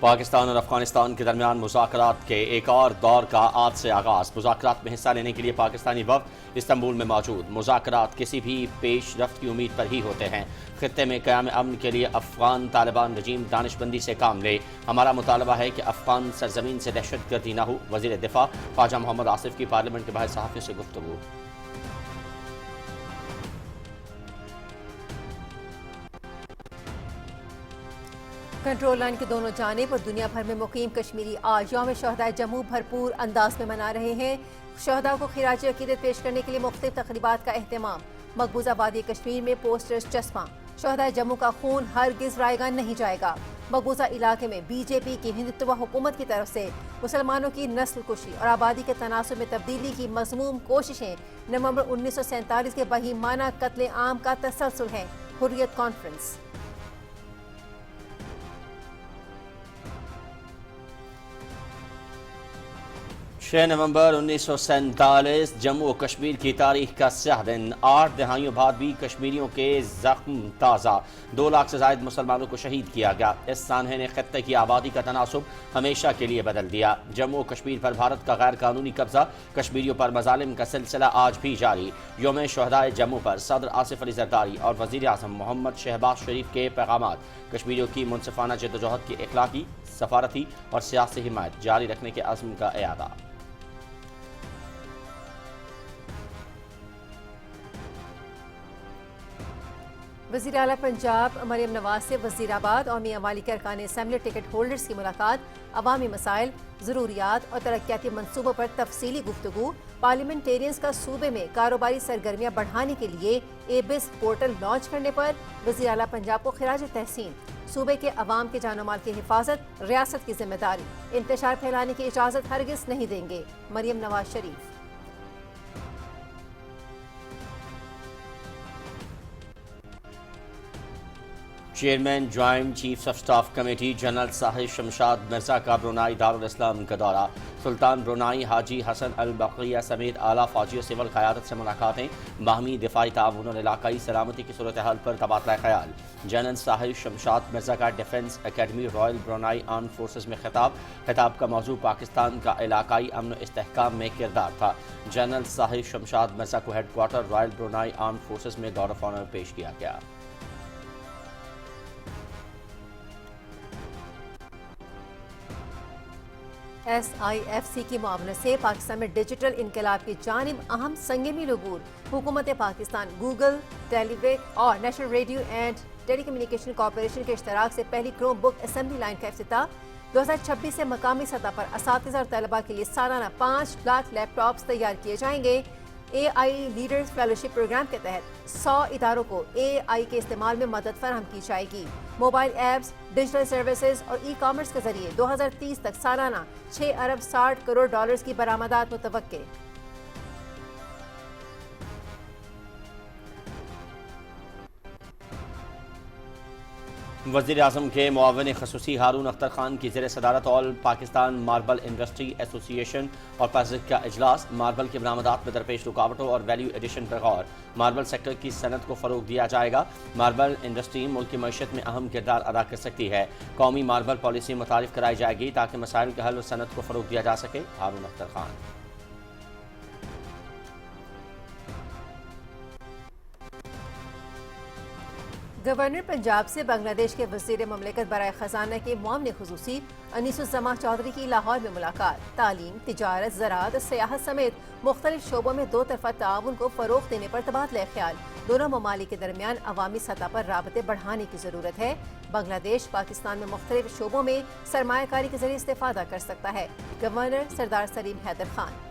پاکستان اور افغانستان کے درمیان مذاکرات کے ایک اور دور کا آج سے آغاز۔ مذاکرات میں حصہ لینے کے لیے پاکستانی وفد استنبول میں موجود۔ مذاکرات کسی بھی پیش رفت کی امید پر ہی ہوتے ہیں۔ خطے میں قیام امن کے لیے افغان طالبان رجیم دانش بندی سے کام لے۔ ہمارا مطالبہ ہے کہ افغان سرزمین سے دہشت گردی نہ ہو۔ وزیر دفاع خواجہ محمد آصف کی پارلیمنٹ کے باہر صحافیوں سے گفتگو۔ کنٹرول لائن کے دونوں جانب اور دنیا بھر میں مقیم کشمیری آج یوم شہدائے جموں بھرپور انداز میں منا رہے ہیں۔ شہداء کو خراج عقیدت پیش کرنے کے لیے مختلف تقریبات کا اہتمام۔ مقبوضہ وادی کشمیر میں پوسٹرز چسپاں۔ شہدائے جموں کا خون ہرگز رائے گا نہیں جائے گا۔ مقبوضہ علاقے میں بی جے پی کی ہندوتوا حکومت کی طرف سے مسلمانوں کی نسل کشی اور آبادی کے تناسب میں تبدیلی کی مذموم کوششیں نومبر 1947 کے بہیمانہ قتل عام کا تسلسل ہیں۔ حریت کانفرنس۔ 6 نومبر 1947 جموں و کشمیر کی تاریخ کا سیاہ دن۔ 8 دہائیوں بعد بھی کشمیریوں کے زخم تازہ۔ 2 لاکھ سے زائد مسلمانوں کو شہید کیا گیا۔ اس سانحے نے خطے کی آبادی کا تناسب ہمیشہ کے لیے بدل دیا۔ جموں و کشمیر پر بھارت کا غیر قانونی قبضہ، کشمیریوں پر مظالم کا سلسلہ آج بھی جاری۔ یوم شہدائے جموں پر صدر آصف علی زرداری اور وزیر اعظم محمد شہباز شریف کے پیغامات۔ کشمیریوں کی منصفانہ جدوجہد کی اخلاقی، سفارتی اور سیاسی حمایت جاری رکھنے کے عزم کا اعادہ۔ وزیر اعلیٰ پنجاب مریم نواز سے وزیر آباد اور میاں والی کے ارکان اسمبلی ٹکٹ ہولڈرز کی ملاقات۔ عوامی مسائل، ضروریات اور ترقیاتی منصوبوں پر تفصیلی گفتگو۔ پارلیمنٹیرینز کا صوبے میں کاروباری سرگرمیاں بڑھانے کے لیے ایبس پورٹل لانچ کرنے پر وزیر اعلیٰ پنجاب کو خراج تحسین۔ صوبے کے عوام کے جان و مال کی حفاظت ریاست کی ذمہ داری۔ انتشار پھیلانے کی اجازت ہرگز نہیں دیں گے۔ Maryam Nawaz Sharif. Chairman joint chief of staff committee general Sahir Shamshad Mirza کا برونائی دارالاسلام کا دورہ۔ سلطان برونائی حاجی حسن البقیہ سمیت اعلیٰ فوجی و سول قیادت سے ملاقاتیں۔ باہمی دفاعی تعاون اور علاقائی سلامتی کی صورتحال پر تبادلہ خیال۔ جنرل ساحر شمشاد مرزا کا defence academy Royal Brunei arm forces میں خطاب کا موضوع پاکستان کا علاقائی امن و استحکام میں کردار تھا۔ جنرل ساحر شمشاد مرزا کو head quarter Royal Brunei arm forces میں گارڈ آف آنر پیش کیا گیا۔ SIFC کی معاونت سے پاکستان میں ڈیجیٹل انقلاب کی جانب اہم سنگ میل عبور۔ حکومت پاکستان، گوگل، ٹیلی ویک اور national radio and telecommunication corporation کے اشتراک سے پہلی کروم بک اسمبلی لائن کا افتتاح۔ 2026 سے مقامی سطح پر اساتذہ اور طلباء کے لیے سالانہ 5 لاکھ لیپ ٹاپس تیار کیے جائیں گے۔ AI لیڈرز فیلوشپ پروگرام کے تحت 100 اداروں کو AI کے استعمال میں مدد فراہم کی جائے گی۔ موبائل ایپس، ڈیجیٹل سروسز اور ای کامرس کے ذریعے 2030 تک سالانہ 6 ارب 60 کروڑ ڈالرز کی برآمدات متوقع۔ وزیر اعظم کے معاون خصوصی ہارون اختر خان کی زیر صدارت آل پاکستان ماربل انڈسٹری ایسوسی ایشن اور پازک کا اجلاس۔ ماربل کی برآمدات میں درپیش رکاوٹوں اور ویلیو ایڈیشن پر غور۔ ماربل سیکٹر کی صنعت کو فروغ دیا جائے گا۔ ماربل انڈسٹری ملک کی معیشت میں اہم کردار ادا کر سکتی ہے۔ قومی ماربل پالیسی متعارف کرائی جائے گی تاکہ مسائل کے حل و صنعت کو فروغ دیا جا سکے۔ ہارون اختر خان۔ گورنر پنجاب سے بنگلہ دیش کے وزیر مملکت برائے خزانہ کے معاون خصوصی انیس الزماں چودھری کی لاہور میں ملاقات۔ تعلیم، تجارت، زراعت، سیاحت سمیت مختلف شعبوں میں دو طرفہ تعاون کو فروغ دینے پر تبادلہ خیال۔ دونوں ممالک کے درمیان عوامی سطح پر رابطے بڑھانے کی ضرورت ہے۔ بنگلہ دیش پاکستان میں مختلف شعبوں میں سرمایہ کاری کے ذریعے استفادہ کر سکتا ہے۔ گورنر سردار سلیم حیدر خان۔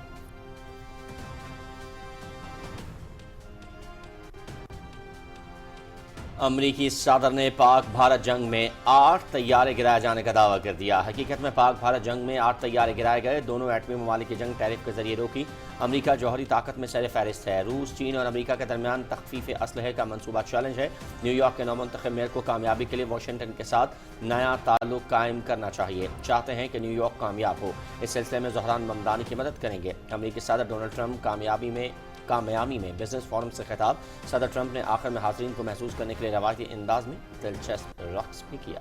امریکی صدر نے پاک بھارت جنگ میں 8 طیارے گرائے جانے کا دعویٰ کر دیا۔ حقیقت میں پاک بھارت جنگ میں 8 طیارے گرائے گئے۔ دونوں ایٹمی ممالک کی جنگ ٹیرف کے ذریعے روکی۔ امریکہ جوہری طاقت میں سر فہرست ہے۔ روس، چین اور امریکہ کے درمیان تخفیف اسلحے کا منصوبہ چیلنج ہے۔ نیو یارک کے نومنتخب میئر کو کامیابی کے لیے واشنگٹن کے ساتھ نیا تعلق قائم کرنا چاہیے۔ چاہتے ہیں کہ نیو یارک کامیاب ہو۔ اس سلسلے میں زہران ممدانی کی مدد کریں گے۔ امریکی صدر ڈونلڈ ٹرمپ کامیابی میں بزنس فورم سے خطاب۔ صدر ٹرمپ نے آخر میں حاضرین کو محسوس کرنے کے لیے روایتی انداز میں دلچسپ رقص بھی کیا۔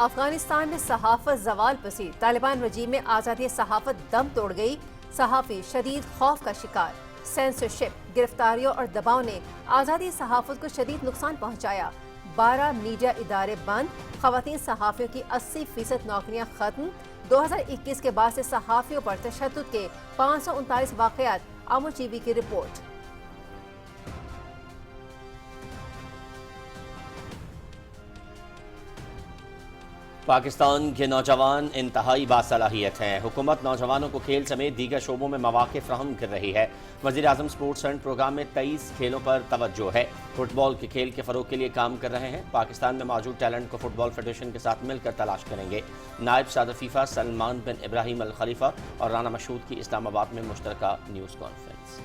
افغانستان میں صحافت زوال پذیر، طالبان رجیم میں آزادی صحافت دم توڑ گئی، صحافی شدید خوف کا شکار، سینسرشپ، گرفتاریوں اور دباؤ نے آزادی صحافت کو شدید نقصان پہنچایا، 12 میڈیا ادارے بند، خواتین صحافیوں کی 80% نوکریاں ختم، 2021 کے بعد سے صحافیوں پر تشدد کے 539 واقعات، امو ٹی وی کی رپورٹ۔ پاکستان کے نوجوان انتہائی باصلاحیت ہیں، حکومت نوجوانوں کو کھیل سمیت دیگر شعبوں میں مواقع فراہم کر رہی ہے۔ وزیر اعظم سپورٹس فنڈ پروگرام میں 23 کھیلوں پر توجہ ہے، فٹ بال کے کھیل کے فروغ کے لیے کام کر رہے ہیں۔ پاکستان میں موجود ٹیلنٹ کو فٹ بال فیڈریشن کے ساتھ مل کر تلاش کریں گے۔ نائب صدر فیفا سلمان بن ابراہیم الخلیفہ اور رانا مشہود کی اسلام آباد میں مشترکہ نیوز کانفرنس۔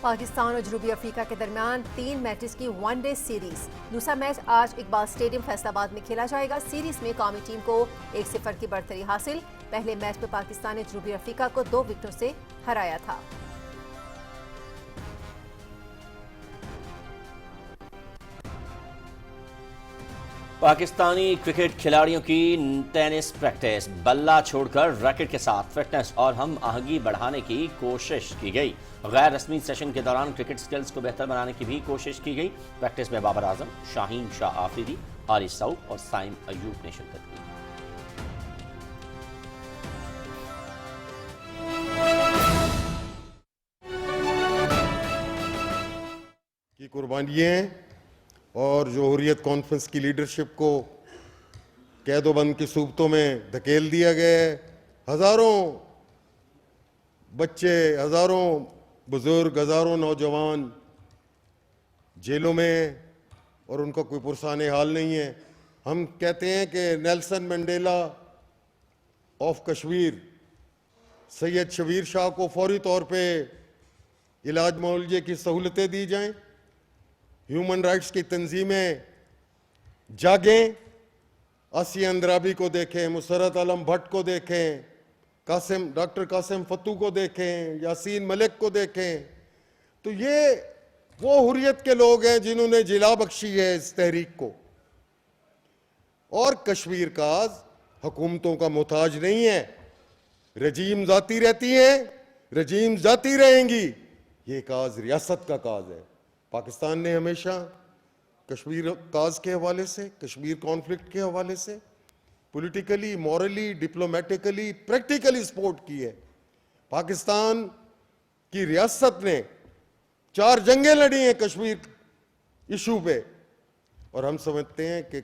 پاکستان اور جنوبی افریقہ کے درمیان 3 میچز کی ون ڈے سیریز، دوسرا میچ آج اقبال اسٹیڈیم فیصل آباد میں کھیلا جائے گا۔ سیریز میں قومی ٹیم کو 1-0 کی برتری حاصل، پہلے میچ میں پاکستان نے جنوبی افریقہ کو 2 وکٹوں سے ہرایا تھا۔ پاکستانی کرکٹ کھلاڑیوں کی ٹینس پریکٹس، بلہ چھوڑ کر ریکٹ کے ساتھ فٹنس اور ہم آہنگی بڑھانے کی کوشش کی گئی۔ غیر رسمی سیشن کے دوران کرکٹ سکلز کو بہتر بنانے کی بھی کوشش کی گئی۔ پریکٹس میں بابر اعظم، شاہین شاہ آفریدی، حارث سعود اور سائم ایوب نے شرکت کی۔ کی قربانیاں اور جو حریت کانفرنس کی لیڈرشپ کو قید و بند کی صورتوں میں دھکیل دیا گیا ہے، ہزاروں بچے، ہزاروں بزرگ، ہزاروں نوجوان جیلوں میں اور ان کا کوئی پرسان حال نہیں ہے۔ ہم کہتے ہیں کہ نیلسن منڈیلا آف کشمیر سید شبیر شاہ کو فوری طور پہ علاج معالجے کی سہولتیں دی جائیں، ہیومن رائٹس کی تنظیمیں جاگیں، آسیہ اندرابی کو دیکھیں، مسرت عالم بھٹ کو دیکھیں، ڈاکٹر قاسم فتو کو دیکھیں، یاسین ملک کو دیکھیں، تو یہ وہ حریت کے لوگ ہیں جنہوں نے جلا بخشی ہے اس تحریک کو۔ اور کشمیر کاز حکومتوں کا محتاج نہیں ہے، رجیم ذاتی رہتی ہیں، رجیم ذاتی رہیں گی، یہ کاز ریاست کا کاز ہے۔ پاکستان نے ہمیشہ کشمیر کاز کے حوالے سے، کشمیر کانفلکٹ کے حوالے سے پولیٹیکلی، مورلی، ڈپلومیٹیکلی، پریکٹیکلی سپورٹ کی ہے۔ پاکستان کی ریاست نے 4 جنگیں لڑی ہیں کشمیر ایشو پہ، اور ہم سمجھتے ہیں کہ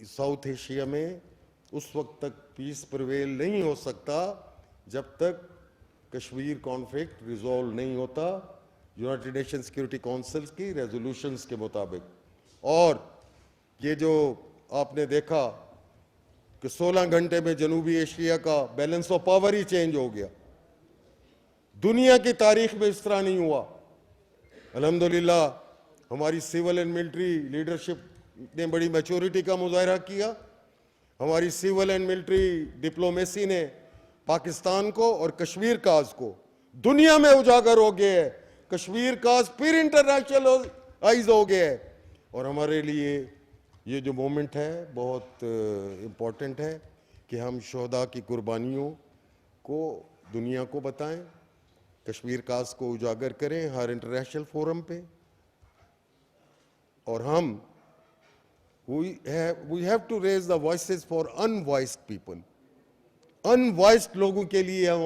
ساؤتھ ایشیا میں اس وقت تک پیس پرویل نہیں ہو سکتا جب تک کشمیر کانفلکٹ ریزولو نہیں ہوتا یونائٹڈ نیشن سیکیورٹی کونسل کی ریزولوشنز کے مطابق۔ اور یہ جو آپ نے دیکھا کہ 16 گھنٹے میں جنوبی ایشیا کا بیلنس آف پاور ہی چینج ہو گیا، دنیا کی تاریخ میں اس طرح نہیں ہوا۔ الحمدللہ ہماری سول اینڈ ملٹری لیڈرشپ نے بڑی میچورٹی کا مظاہرہ کیا، ہماری سول اینڈ ملٹری ڈپلومیسی نے پاکستان کو اور کشمیر کاز کو دنیا میں اجاگر ہو گئے ہے، کشمیر کاز پھر انٹرنیشنل آئیز ہو گئے ہے، اور ہمارے لیے یہ جو مومنٹ ہے بہت امپورٹنٹ ہے کہ ہم شہداء کی قربانیوں کو دنیا کو بتائیں، کشمیر کاز کو اجاگر کریں ہر انٹرنیشنل فورم پہ، اور ہم we have to raise the voices for unvoiced people، unvoiced لوگوں کے لیے ہم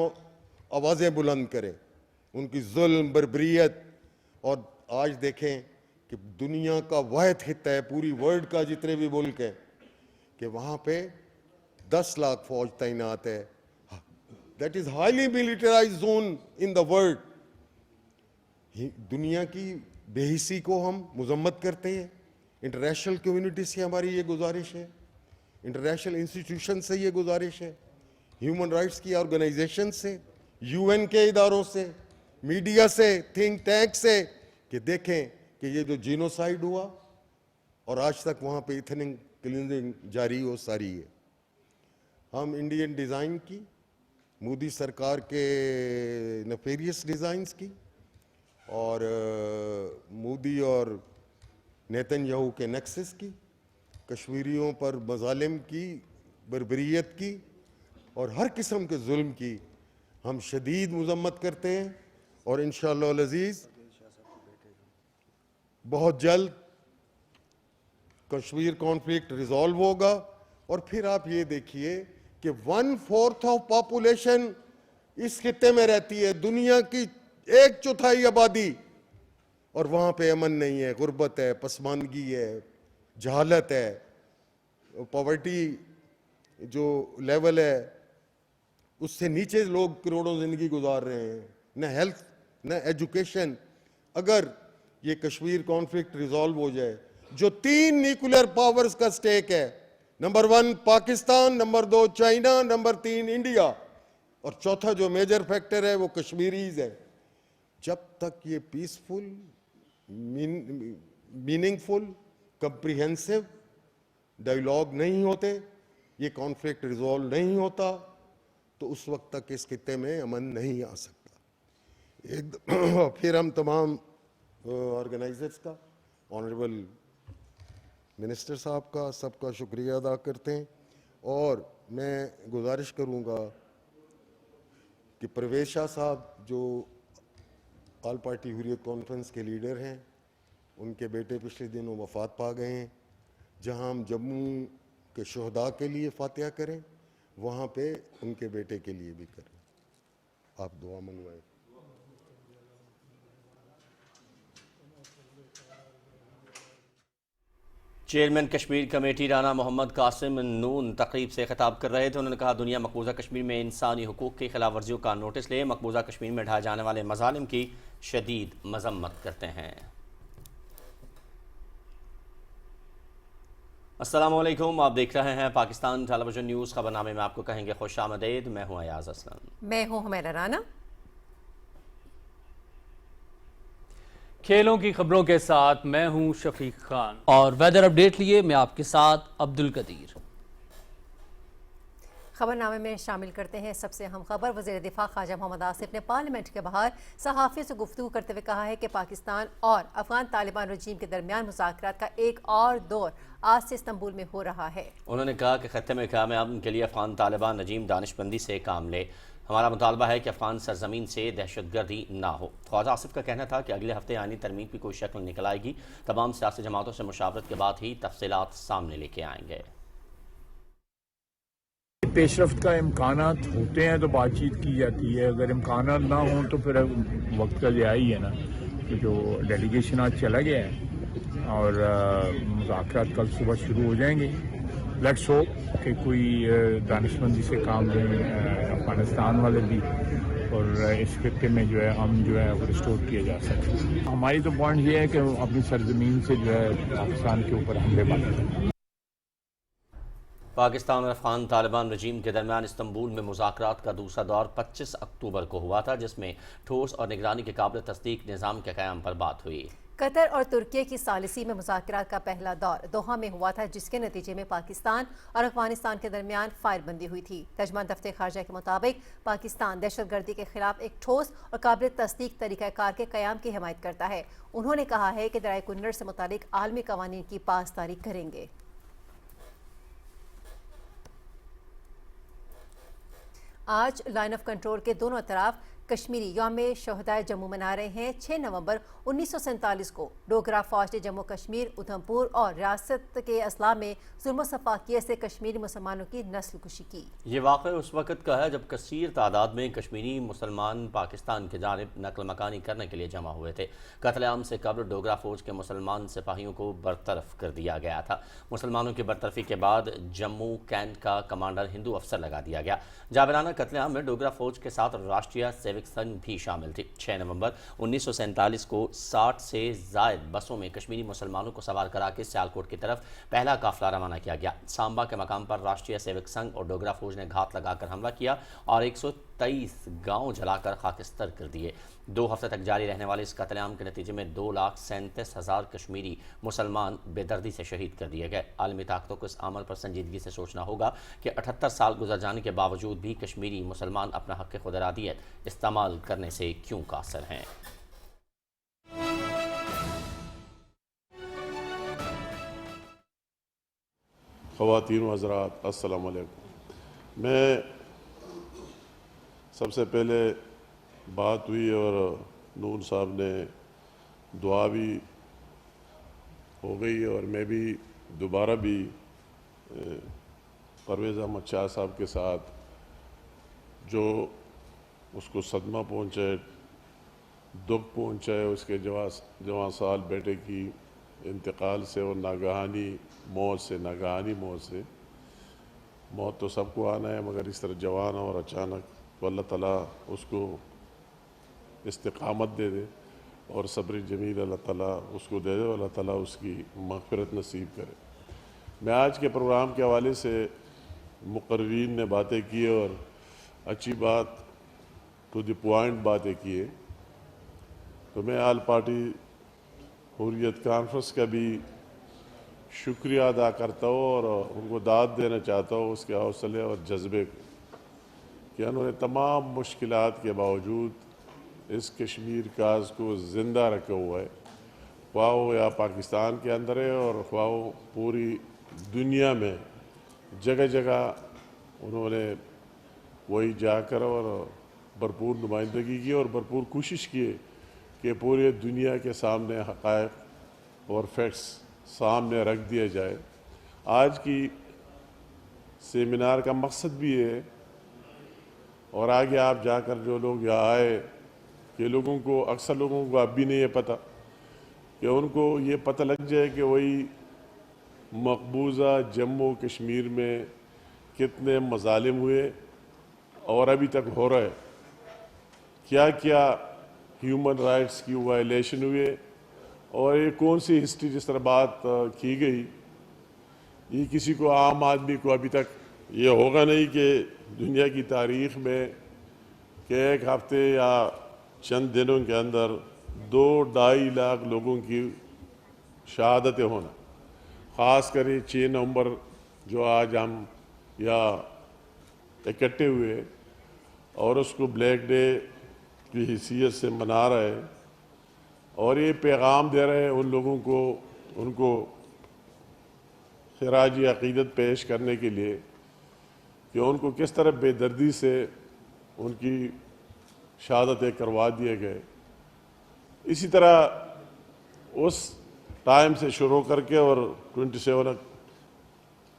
آوازیں بلند کریں، ان کی ظلم، بربریت۔ اور آج دیکھیں کہ دنیا کا واحد خطہ ہے، پوری ورلڈ کا جتنے بھی ملک ہیں، کہ وہاں پہ 10 لاکھ فوج تعینات ہے۔ That is highly militarized zone in the world۔ دنیا کی بے حسی کو ہم مذمت کرتے ہیں۔ انٹرنیشنل کمیونٹی سے ہماری یہ گزارش ہے، انٹرنیشنل انسٹیٹیوشن سے یہ گزارش ہے، ہیومن رائٹس کی آرگنائزیشن سے، UN کے اداروں سے، میڈیا سے، تھنک ٹینک سے، کہ دیکھیں کہ یہ جو جینوسائیڈ ہوا اور آج تک وہاں پہ ایتھنک کلینزنگ جاری ہو ساری ہے۔ ہم انڈین ڈیزائن کی، مودی سرکار کے نیفیریس ڈیزائنز کی اور مودی اور نیتن یاہو کے نیکسس کی، کشمیریوں پر مظالم کی، بربریت کی اور ہر قسم کے ظلم کی ہم شدید مذمت کرتے ہیں، اور انشاءاللہ العزیز بہت جلد کشمیر کانفلکٹ ریزالو ہوگا. اور پھر آپ یہ دیکھیے کہ 1/4 آف پاپولیشن اس خطے میں رہتی ہے، دنیا کی 1/4 آبادی، اور وہاں پہ امن نہیں ہے، غربت ہے، پسماندگی ہے، جہالت ہے، پاورٹی جو لیول ہے اس سے نیچے لوگ کروڑوں زندگی گزار رہے ہیں، نہ ہیلتھ نہ ایجوکیشن. اگر یہ کشمیر کانفلکٹ ریزالو ہو جائے، جو 3 نیوکلیر پاورز کا سٹیک ہے، number 1 Pakistan, number 2 China, number 3 India, اور چوتھا جو میجر فیکٹر ہے وہ کشمیریز ہے، جب تک یہ پیسفل، میننگ فل، کمپریہنسو ڈائیلاگ نہیں ہوتے، یہ کانفلکٹ ریزالو نہیں ہوتا، تو اس وقت تک اس خطے میں امن نہیں آ سکتا. پھر ہم تمام آرگنائزرز کا، آنریبل منسٹر صاحب کا، سب کا شکریہ ادا کرتے ہیں. اور میں گزارش کروں گا کہ پرویز شاہ صاحب جو آل پارٹی حریت کانفرنس کے لیڈر ہیں، ان کے بیٹے پچھلے دنوں وفات پا گئے ہیں. جہاں ہم جموں کے شہداء کے لیے فاتحہ کریں، وہاں پہ ان کے بیٹے کے لیے بھی کریں. آپ دعا منگوائیں. چیئرمین کشمیر کمیٹی رانا محمد قاسم نون تقریب سے خطاب کر رہے تھے. انہوں نے کہا دنیا مقبوضہ کشمیر میں انسانی حقوق کی خلاف ورزیوں کا نوٹس لے، مقبوضہ کشمیر میں ڈھائے جانے والے مظالم کی شدید مذمت کرتے ہیں. السلام علیکم، آپ دیکھ رہے ہیں پاکستان ٹیلی ویژن نیوز. خبرنامے میں آپ کو کہیں گے خوش آمدید. میں ہوں ایاز اسلم. میں ہوں حمیرہ رانا. کھیلوں کی خبروں کے ساتھ میں ہوں شفیق خان، اور ویدر اپڈیٹ لیے میں آپ کے ساتھ عبدالقدیر. خبرنامے میں شامل کرتے ہیں سب سے اہم خبر. وزیر دفاع خواجہ محمد آصف نے پارلیمنٹ کے باہر صحافیوں سے گفتگو کرتے ہوئے کہا ہے کہ پاکستان اور افغان طالبان رجیم کے درمیان مذاکرات کا ایک اور دور آج سے استنبول میں ہو رہا ہے. انہوں نے کہا کہ خطے میں قیام کے لیے افغان طالبان رجیم دانش مندی سے کام لے. ہمارا مطالبہ ہے کہ افغان سرزمین سے دہشت گردی نہ ہو. خواجہ آصف کا کہنا تھا کہ اگلے ہفتے آئینی ترمیم کی کوئی شکل نکل آئے گی. تمام سیاسی جماعتوں سے مشاورت کے بعد ہی تفصیلات سامنے لے کے آئیں گے. پیش رفت کا امکانات ہوتے ہیں تو بات چیت کی جاتی ہے، اگر امکانات نہ ہوں تو پھر وقت کا ضیاع ہی ہے نا. کہ جو ڈیلیگیشن آج چلا گیا ہے اور مذاکرات کل صبح شروع ہو جائیں گے. لیٹس ہوپ کہ کوئی دانشمندی سے کام لیں افغانستان والے بھی، اور اس خطے میں جو ہے ہم جو ہے وہ ریسٹور کیا جا سکے. ہماری تو پوائنٹ یہ ہے کہ اپنی سرزمین سے جو ہے پاکستان کے اوپر حملے بند کریں. پاکستان اور افغان طالبان رجیم کے درمیان استنبول میں مذاکرات کا دوسرا دور 25 اکتوبر کو ہوا تھا، جس میں ٹھوس اور نگرانی کے قابل تصدیق نظام کے قیام پر بات ہوئی. قطر اور ترکیے کی ثالثی میں مذاکرات کا پہلا دور دوحہ میں ہوا تھا، جس کے نتیجے میں پاکستان اور افغانستان کے درمیان فائر بندی ہوئی تھی. ترجمان دفتر خارجہ کے مطابق پاکستان دہشت گردی کے خلاف ایک ٹھوس اور قابل تصدیق طریقہ کار کے قیام کی حمایت کرتا ہے. انہوں نے کہا ہے کہ ذرائع کنڑ سے متعلق عالمی قوانین کی پاسداری کریں گے. آج لائن آف کنٹرول کے دونوں اطراف کشمیری یوم شہدائے جموں منا رہے ہیں. 6 نومبر 1947 کو ڈوگرا فوج نے جموں کشمیر، ادھم پور اور ریاست کے اضلاع میں ظلم و سفاکیت سے کشمیری مسلمانوں کی نسل کشی کی. یہ واقعہ اس وقت کا ہے جب کثیر تعداد میں کشمیری مسلمان پاکستان کی جانب نقل مکانی کرنے کے لیے جمع ہوئے تھے. قتل عام سے قبل ڈوگرا فوج کے مسلمان سپاہیوں کو برطرف کر دیا گیا تھا. مسلمانوں کی برطرفی کے بعد جموں کینٹ کا کمانڈر ہندو افسر لگا دیا گیا. جابرانہ قتل عام میں ڈوگرا فوج کے ساتھ راشٹریہ سیوک سنگھ بھی شامل تھی. 6 نومبر 1947 کو 60 سے زائد بسوں میں کشمیری مسلمانوں کو سوار کرا کے سیالکوٹ کی طرف پہلا قافلہ روانہ کیا گیا. سامبا کے مقام پر راشٹریہ سیوک سنگھ اور ڈوگرا فوج نے گھات لگا کر حملہ کیا اور 123 گاؤں جلا کر خاکستر کر دیے. 2 ہفتے تک جاری رہنے والے اس قتل عام کے نتیجے میں 2,37,000 کشمیری مسلمان بے دردی سے شہید کر دیے گئے. عالمی طاقتوں کو اس عمل پر سنجیدگی سے سوچنا ہوگا کہ 78 سال گزر جانے کے باوجود بھی کشمیری مسلمان اپنا حق خود ارادیت استعمال کرنے سے کیوں قاصر ہیں. خواتین و حضرات، السلام علیکم۔ میں سب سے پہلے بات ہوئی اور نون صاحب نے دعا بھی ہو گئی، اور میں بھی دوبارہ بھی پرویز احمد شاہ صاحب کے ساتھ جو اس کو صدمہ پہنچے، دکھ پہنچے اس کے جوان سال بیٹے کی انتقال سے اور ناگہانی موت سے، موت تو سب کو آنا ہے مگر اس طرح جوان اور اچانک، تو اللہ تعالیٰ اس کو استقامت دے دے اور صبر جمیل اللہ تعالیٰ اس کو دے دے، اور اللہ تعالیٰ اس کی مغفرت نصیب کرے۔ میں آج کے پروگرام کے حوالے سے مقررین نے باتیں کی اور اچھی بات ٹو دی پوائنٹ باتیں کیے، تو میں آل پارٹی حریت کانفرنس کا بھی شکریہ ادا کرتا ہوں اور ان کو داد دینا چاہتا ہوں اس کے حوصلے اور جذبے کو، کہ انہوں نے تمام مشکلات کے باوجود اس کشمیر کاز کو زندہ رکھا ہوا ہے، خواہ ہو یا پاکستان کے اندر ہے اور خواہ ہو پوری دنیا میں، جگہ جگہ انہوں نے وہی جا کر اور بھرپور نمائندگی کی اور بھرپور کوشش کی کہ پورے دنیا کے سامنے حقائق اور فیکٹس سامنے رکھ دیا جائے۔ آج کی سیمینار کا مقصد بھی ہے، اور آگے آپ جا کر جو لوگ یہاں آئے، کہ لوگوں کو، اکثر لوگوں کو اب بھی نہیں ہے پتہ، کہ ان کو یہ پتہ لگ جائے کہ وہی مقبوضہ جموں کشمیر میں کتنے مظالم ہوئے اور ابھی تک ہو رہے، کیا کیا ہیومن رائٹس کی وائلیشن ہوئے، اور یہ کون سی ہسٹری جس طرح بات کی گئی، یہ کسی کو، عام آدمی کو ابھی تک یہ ہوگا نہیں کہ دنیا کی تاریخ میں کہ ایک ہفتے یا چند دنوں کے اندر 2-2.5 لاکھ لوگوں کی شہادتیں ہونا، خاص کر 6 نومبر جو آج ہم یا اکٹھے ہوئے اور اس کو بلیک ڈے کی حیثیت سے منا رہے، اور یہ پیغام دے رہے ہیں ان لوگوں کو، ان کو خراج عقیدت پیش کرنے کے لیے کہ ان کو کس طرح بے دردی سے ان کی شہادتیں کروا دیے گئے۔ اسی طرح اس ٹائم سے شروع کر کے اور 27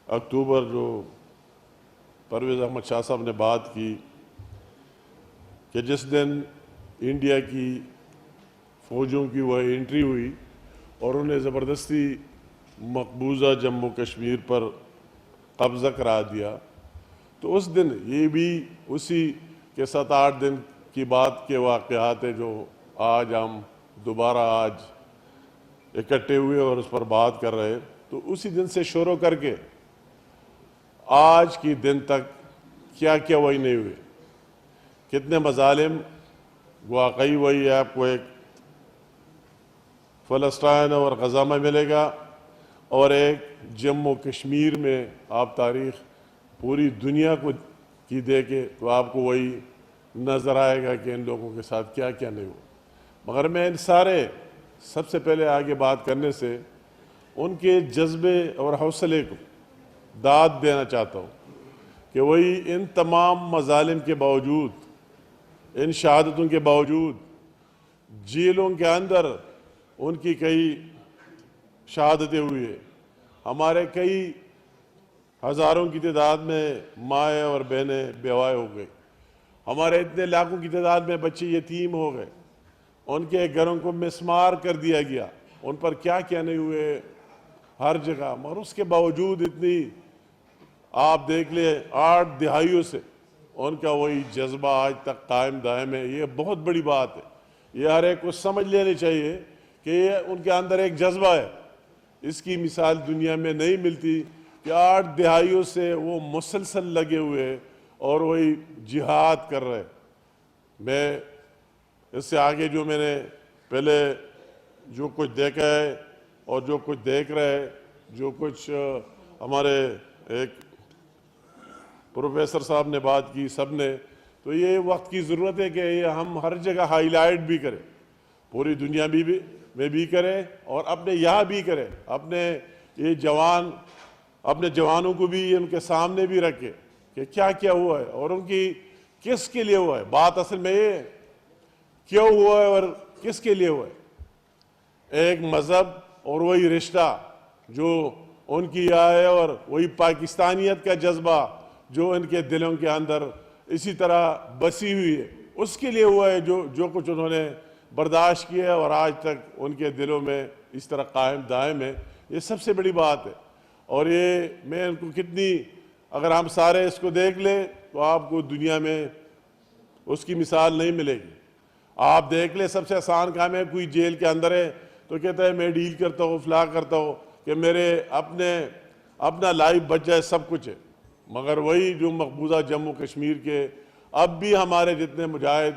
اکتوبر جو پرویز احمد شاہ صاحب نے بات کی کہ جس دن انڈیا کی فوجوں کی وہ انٹری ہوئی اور انہیں زبردستی مقبوضہ جموں کشمیر پر قبضہ کرا دیا، تو اس دن یہ بھی اسی کے 7-8 دن کی بات کے واقعات ہیں جو آج ہم دوبارہ آج اکٹھے ہوئے اور اس پر بات کر رہے ہیں۔ تو اسی دن سے شروع کر کے آج کی دن تک کیا کیا وہی نہیں ہوئے، کتنے مظالم، واقعی وہی آپ کو ایک فلسطین اور غزہ میں ملے گا، اور ایک جموں کشمیر میں آپ تاریخ پوری دنیا کو کی دے کے تو آپ کو وہی نظر آئے گا کہ ان لوگوں کے ساتھ کیا کیا نہیں ہوا۔ مگر میں ان سارے سب سے پہلے آگے بات کرنے سے ان کے جذبے اور حوصلے کو داد دینا چاہتا ہوں کہ وہی ان تمام مظالم کے باوجود، ان شہادتوں کے باوجود، جیلوں کے اندر ان کی کئی شہادتیں ہوئی ہیں، ہمارے کئی ہزاروں کی تعداد میں مائیں اور بہنیں بیوہ ہو گئی، ہمارے اتنے لاکھوں کی تعداد میں بچے یتیم ہو گئے، ان کے گھروں کو مسمار کر دیا گیا، ان پر کیا کیا نہیں ہوئے ہر جگہ، مگر اس کے باوجود اتنی، آپ دیکھ لیں 8 دہائیوں سے ان کا وہی جذبہ آج تک قائم دائم ہے۔ یہ بہت بڑی بات ہے، یہ ہر ایک کو سمجھ لینی چاہیے کہ یہ ان کے اندر ایک جذبہ ہے، اس کی مثال دنیا میں نہیں ملتی کہ 8 دہائیوں سے وہ مسلسل لگے ہوئے اور وہی جہاد کر رہے۔ میں اس سے آگے جو میں نے پہلے جو کچھ دیکھا ہے اور جو کچھ دیکھ رہے، جو کچھ ہمارے ایک پروفیسر صاحب نے بات کی، سب نے، تو یہ وقت کی ضرورت ہے کہ یہ ہم ہر جگہ ہائی لائٹ بھی کریں، پوری دنیا میں بھی کریں اور اپنے یہاں بھی کریں، اپنے یہ جوان اپنے جوانوں کو بھی ان کے سامنے بھی رکھے کہ کیا کیا ہوا ہے اور ان کی کس کے لیے ہوا ہے. بات اصل میں یہ ہے کیوں ہوا ہے اور کس کے لیے ہوا ہے. ایک مذہب اور وہی رشتہ جو ان کی آئے اور وہی پاکستانیت کا جذبہ جو ان کے دلوں کے اندر اسی طرح بسی ہوئی ہے, اس کے لیے ہوا ہے جو کچھ انہوں نے برداشت کیا اور آج تک ان کے دلوں میں اس طرح قائم دائم ہے. یہ سب سے بڑی بات ہے. اور یہ میں ان کو کتنی, اگر ہم سارے اس کو دیکھ لیں تو آپ کو دنیا میں اس کی مثال نہیں ملے گی. آپ دیکھ لیں, سب سے آسان کام ہے, کوئی جیل کے اندر ہے تو کہتا ہے میں ڈیل کرتا ہوں, فلاں کرتا ہوں کہ میرے اپنا لائف بچ جائے, سب کچھ ہے. مگر وہی جو مقبوضہ جموں کشمیر کے اب بھی ہمارے جتنے مجاہد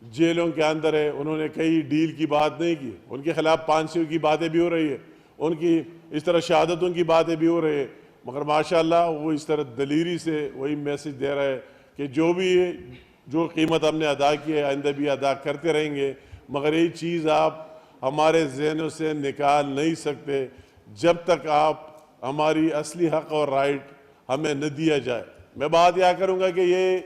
جیلوں کے اندر ہے, انہوں نے کئی ڈیل کی بات نہیں کی. ان کے خلاف پھانسیوں کی باتیں بھی ہو رہی ہے, ان کی اس طرح شہادتوں کی باتیں بھی ہو رہی ہے, مگر ماشاءاللہ وہ اس طرح دلیری سے وہی میسج دے رہا ہے کہ جو قیمت ہم نے ادا کی ہے آئندہ بھی ادا کرتے رہیں گے. مگر یہ چیز آپ ہمارے ذہنوں سے نکال نہیں سکتے جب تک آپ ہماری اصلی حق اور رائٹ ہمیں نہ دیا جائے. میں بات یہ کروں گا کہ یہ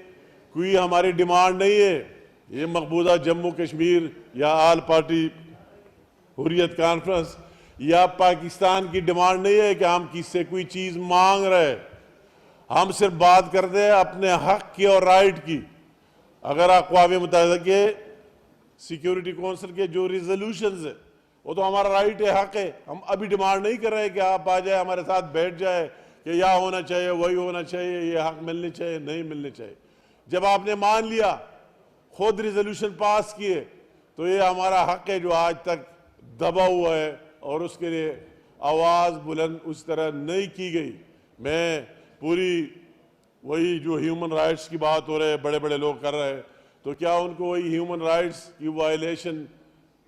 کوئی ہماری ڈیمانڈ نہیں ہے, یہ مقبوضہ جموں کشمیر یا آل پارٹی حریت کانفرنس یا پاکستان کی ڈیمانڈ نہیں ہے کہ ہم کس سے کوئی چیز مانگ رہے. ہم صرف بات کرتے ہیں اپنے حق کی اور رائٹ کی. اگر اقوام متحدہ کے سیکیورٹی کونسل کے جو ریزولوشنز ہیں وہ تو ہمارا رائٹ ہے, حق ہے. ہم ابھی ڈیمانڈ نہیں کر رہے کہ آپ آ جائے ہمارے ساتھ بیٹھ جائے کہ یا ہونا چاہیے وہی ہونا چاہیے, یہ حق ملنے چاہیے نہیں ملنے چاہیے. جب آپ نے مان لیا, خود ریزولوشن پاس کیے, تو یہ ہمارا حق ہے جو آج تک دبا ہوا ہے اور اس کے لیے آواز بلند اس طرح نہیں کی گئی. میں پوری وہی جو ہیومن رائٹس کی بات ہو رہے ہیں, بڑے بڑے لوگ کر رہے ہیں, تو کیا ان کو وہی ہیومن رائٹس کی وائلیشن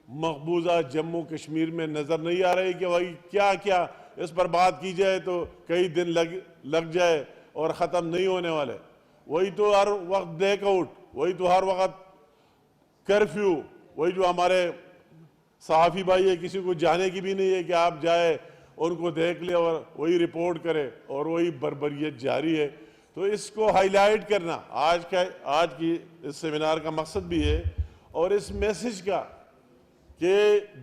مقبوضہ جموں کشمیر میں نظر نہیں آ رہی کہ وہی کیا اس پر بات کی جائے تو کئی دن لگ جائے اور ختم نہیں ہونے والے. وہی تو ہر وقت بلیک آؤٹ, وہی تو ہر وقت کرفیو, وہی جو ہمارے صحافی بھائی ہے کسی کو جانے کی بھی نہیں ہے کہ آپ جائے ان کو دیکھ لے اور وہی رپورٹ کرے, اور وہی بربریت جاری ہے. تو اس کو ہائی لائٹ کرنا آج کی اس سیمینار کا مقصد بھی ہے, اور اس میسج کا کہ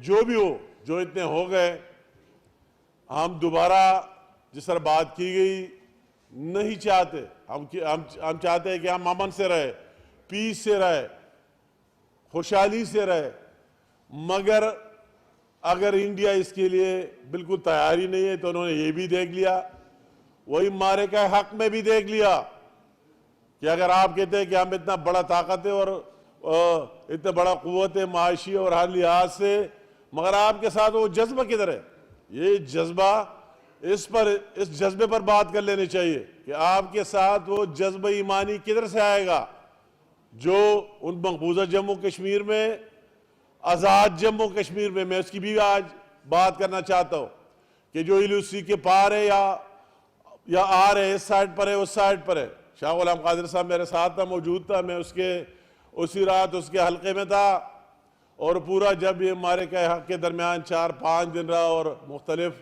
جو بھی ہو, جو اتنے ہو گئے, ہم دوبارہ جس طرح بات کی گئی نہیں چاہتے. ہم چاہتے ہیں کہ ہم امن سے رہے, پیس سے رہے, خوشحالی سے رہے. مگر اگر انڈیا اس کے لیے بالکل تیاری نہیں ہے تو انہوں نے یہ بھی دیکھ لیا, وہی مارے کا حق میں بھی دیکھ لیا کہ اگر آپ کہتے ہیں کہ ہم اتنا بڑا طاقت ہے اور اتنا بڑا قوت ہے معاشی اور ہر لحاظ سے, مگر آپ کے ساتھ وہ جذبہ کدھر ہے؟ یہ جذبہ اس جذبے پر بات کر لینی چاہیے کہ آپ کے ساتھ وہ جذبہ ایمانی کدھر سے آئے گا جو ان مقبوضہ جموں کشمیر میں, آزاد جموں کشمیر میں اس کی بھی آج بات کرنا چاہتا ہوں کہ جو ایلوسی کے پار ہے یا آ رہے, اس سائٹ پر ہے اس سائٹ پر ہے. شاہ غلام قادر صاحب میرے ساتھ تھا, موجود تھا, میں اسی رات اس کے حلقے میں تھا, اور پورا جب یہ مارے کے حق کے درمیان 4-5 دن رہا, اور مختلف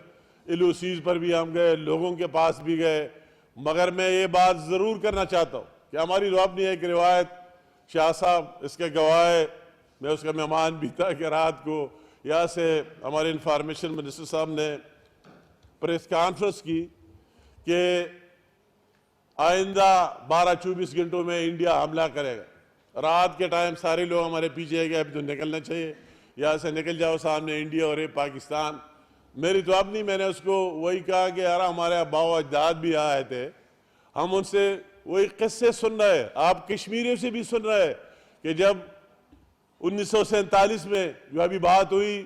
ایلوسیز پر بھی ہم گئے, لوگوں کے پاس بھی گئے. مگر میں یہ بات ضرور کرنا چاہتا ہوں کہ ہماری تو اپنی ایک روایت, شاہ صاحب اس کے گواہ ہے, میں اس کا مہمان بھی تھا کہ رات کو یہاں سے ہمارے انفارمیشن منسٹر صاحب نے پریس کانفرنس کی کہ آئندہ 12-24 گھنٹوں میں انڈیا حملہ کرے گا. رات کے ٹائم سارے لوگ ہمارے پیچھے گئے, اب تو نکلنا چاہیے, یہاں سے نکل جاؤ, سامنے انڈیا اور یہ پاکستان. میری تو اب نہیں, میں نے اس کو وہی کہا کہ یار ہمارے ابا و اجداد بھی آئے تھے, ہم ان سے وہی قصے سن رہے, آپ کشمیریوں سے بھی سن رہے کہ جب 1947 میں جو ابھی بات ہوئی,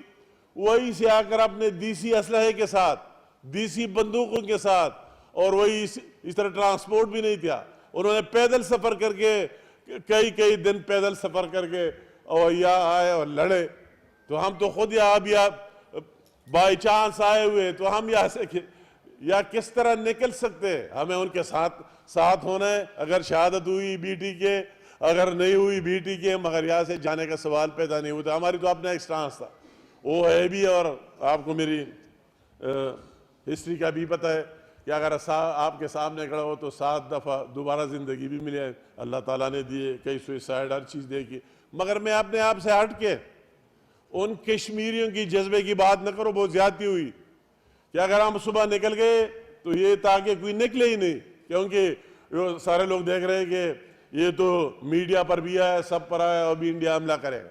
وہی سے آ کر اپنے دیسی اسلحے کے ساتھ, دیسی بندوقوں کے ساتھ, اور وہی اس طرح ٹرانسپورٹ بھی نہیں تھا, انہوں نے پیدل سفر کر کے کئی دن پیدل سفر کر کے اور یہاں آئے اور لڑے. تو ہم تو خود یہاں بائی چانس آئے ہوئے, تو ہم یہاں سے یا کس طرح نکل سکتے؟ ہمیں ان کے ساتھ ہونا ہے. اگر شہادت ہوئی بی ٹی کے, اگر نہیں ہوئی بی ٹی کے, مگر یہاں سے جانے کا سوال پیدا نہیں ہوتا. ہماری تو اپنا ایک سٹانس تھا, وہ ہے بھی, اور آپ کو میری ہسٹری کا بھی پتہ ہے کہ اگر آپ کے سامنے کھڑا ہو تو 7 دفعہ دوبارہ زندگی بھی ملے, اللہ تعالیٰ نے دیے, کئی سوئسائڈ ہر چیز دے کی. مگر میں اپنے آپ سے ہٹ کے ان کشمیریوں کی جذبے کی بات نہ کرو, بہت زیادتی ہوئی کہ اگر ہم صبح نکل گئے تو یہ تاکہ کوئی نکلے ہی نہیں, کیونکہ سارے لوگ دیکھ رہے ہیں کہ یہ تو میڈیا پر بھی ہے, سب پر ہے, اور بھی انڈیا حملہ کرے گا.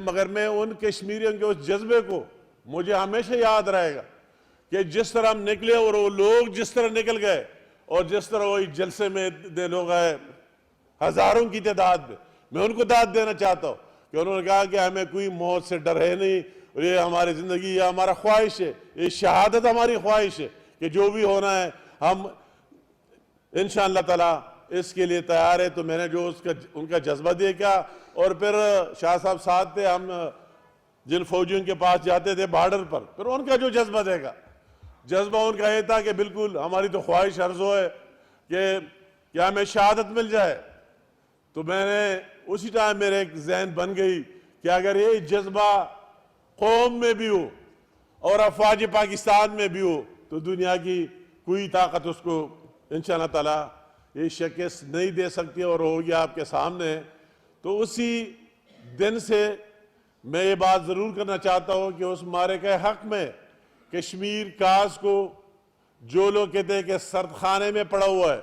مگر میں ان کشمیریوں کے اس جذبے کو مجھے ہمیشہ یاد رہے گا کہ جس طرح ہم نکلے اور وہ لوگ جس طرح نکل گئے, اور جس طرح وہی جلسے میں لوگ آئے ہزاروں کی تعداد میں, میں ان کو داد دینا چاہتا ہوں کہ انہوں نے کہا کہ ہمیں کوئی موت سے ڈر ہے نہیں, اور یہ ہماری زندگی, یہ ہمارا خواہش ہے, یہ شہادت ہماری خواہش ہے کہ جو بھی ہونا ہے ہم انشاءاللہ تعالیٰ اس کے لیے تیار ہے. تو میں نے جو ان کا جذبہ دیکھا, اور پھر شاہ صاحب ساتھ تھے, ہم جن فوجیوں کے پاس جاتے تھے بارڈر پر, پھر ان کا جو جذبہ دیکھا, جذبہ ان کا یہ تھا کہ بالکل ہماری تو خواہش عرض ہے کہ ہمیں شہادت مل جائے. تو میں نے اسی ٹائم میرے ایک ذہن بن گئی کہ اگر یہ جذبہ قوم میں بھی ہو اور افواج پاکستان میں بھی ہو تو دنیا کی کوئی طاقت اس کو انشاءاللہ تعالیٰ یہ شکست نہیں دے سکتی, اور ہو گیا آپ کے سامنے. تو اسی دن سے میں یہ بات ضرور کرنا چاہتا ہوں کہ اس مارے کے حق میں کشمیر کاز کو جو لوگ کہتے ہیں کہ سرد خانے میں پڑا ہوا ہے,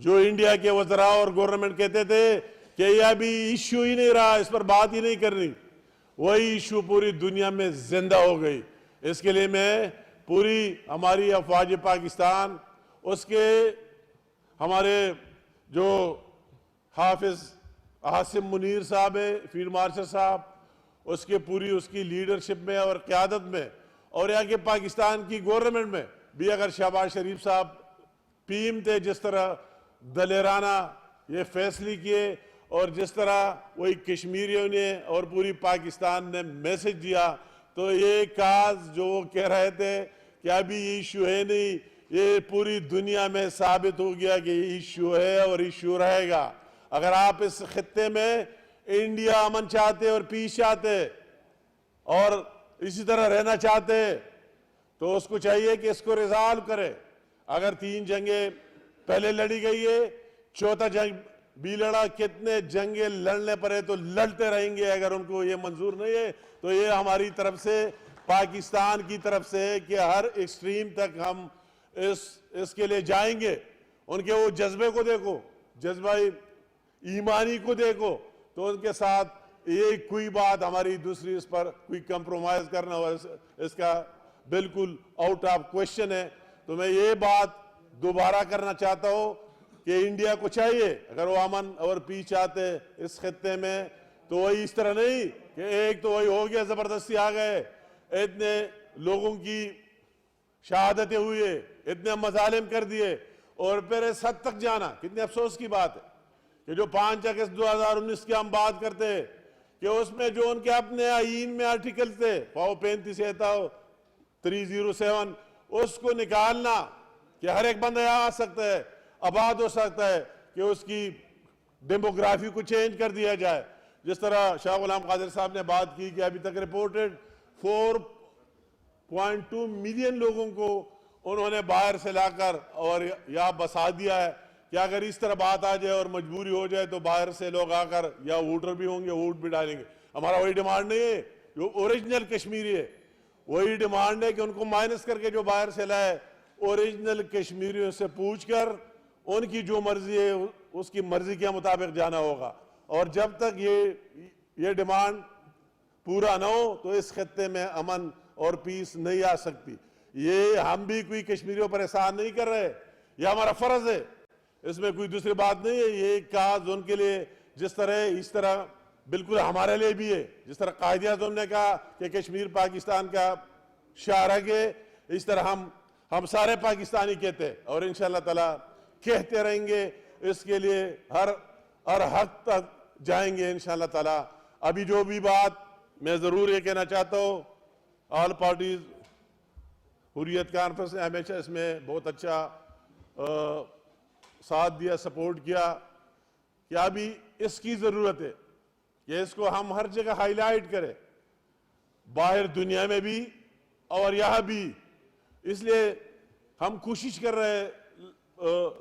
جو انڈیا کے وزراء اور گورنمنٹ کہتے تھے کہ یہ ابھی ایشو ہی نہیں رہا, اس پر بات ہی نہیں کرنی, وہی ایشو پوری دنیا میں زندہ ہو گئی. اس کے لیے میں پوری ہماری افواج پاکستان, اس کے ہمارے جو حافظ عاصم منیر صاحب ہے, فیلڈ مارشل صاحب, اس کے پوری اس کی لیڈرشپ میں اور قیادت میں, اور یہاں کے پاکستان کی گورنمنٹ میں بھی, اگر شہباز شریف صاحب پی ایم تھے, جس طرح دلیرانہ یہ فیصلے کیے, اور جس طرح وہی کشمیریوں نے اور پوری پاکستان نے میسج دیا, تو یہ کاز جو وہ کہہ رہے تھے کہ ابھی یہ ایشو ہے نہیں, یہ پوری دنیا میں ثابت ہو گیا کہ یہ ایشو ہے اور ایشو رہے گا. اگر آپ اس خطے میں انڈیا امن چاہتے اور پیس چاہتے اور اسی طرح رہنا چاہتے, تو اس کو چاہیے کہ اس کو ریزالو کرے. اگر 3 جنگیں پہلے لڑی گئی ہے, 4تھا جنگ بھی لڑا, کتنے جنگیں لڑنے پڑے تو لڑتے رہیں گے. اگر ان کو یہ منظور نہیں ہے تو یہ ہماری طرف سے, پاکستان کی طرف سے, کہ ہر ایکسٹریم تک ہم اس کے لیے جائیں گے. ان کے وہ جذبے کو دیکھو, جذبہ ایمانی کو دیکھو, تو ان کے ساتھ یہ کوئی بات ہماری دوسری اس پر کوئی کمپرومائز کرنا ہو, اس کا بالکل آؤٹ آف کوشچن ہے. تو میں یہ بات دوبارہ کرنا چاہتا ہوں کہ انڈیا کو چاہیے, اگر وہ امن اور پیس چاہتے اس خطے میں, تو وہی اس طرح نہیں کہ ایک تو وہی ہو گیا, زبردستی آ گئے, اتنے لوگوں کی شہادتیں ہوئی, اتنے مظالم کر دیے, اور پھر اس حد تک جانا. کتنے افسوس کی بات ہے کہ جو 5 اگست 2019 کی ہم بات کرتے ہیں کہ اس میں جو ان کے اپنے آئین میں آرٹیکل تھے, 35 ہے تھا 307, اس کو نکالنا کہ ہر ایک بندہ یہاں آ سکتا ہے, آباد ہو سکتا ہے, کہ اس کی ڈیموگرافی کو چینج کر دیا جائے. جس طرح شاہ غلام قادر صاحب نے بات کی کہ ابھی تک رپورٹڈ 4.2 ملین لوگوں کو انہوں نے باہر سے لا کر اور یہاں بسا دیا ہے, کہ اگر اس طرح بات آ جائے اور مجبوری ہو جائے تو باہر سے لوگ آ کر یا ووٹر بھی ہوں گے, ووٹ بھی ڈالیں گے. ہمارا وہی ڈیمانڈ نہیں ہے جو اوریجنل کشمیری ہے, وہی ڈیمانڈ ہے کہ ان کو مائنس کر کے جو باہر سے لائے, اوریجنل کشمیریوں سے پوچھ کر ان کی جو مرضی ہے اس کی مرضی کے مطابق جانا ہوگا. اور جب تک یہ ڈیمانڈ پورا نہ ہو تو اس خطے میں امن اور پیس نہیں آ سکتی. یہ ہم بھی کوئی کشمیریوں پر احسان نہیں کر رہے, یہ ہمارا فرض ہے, اس میں کوئی دوسری بات نہیں ہے. یہ کاز ان کے لیے جس طرح اس طرح بالکل ہمارے لیے بھی ہے. جس طرح قائد اعظم نے کہا کہ کشمیر پاکستان کا شارک ہے, اس طرح ہم سارے پاکستانی کہتے ہیں, اور انشاءاللہ تعالی کہتے رہیں گے. اس کے لیے ہر حد تک جائیں گے انشاءاللہ تعالی. ابھی جو بھی بات میں ضرور یہ کہنا چاہتا ہوں, آل پارٹیز حریت کانفرنس نے ہمیشہ اس میں بہت اچھا ساتھ دیا, سپورٹ کیا, کہ ابھی اس کی ضرورت ہے کہ اس کو ہم ہر جگہ ہائی لائٹ کریں, باہر دنیا میں بھی اور یہاں بھی. اس لیے ہم کوشش کر رہے ہیں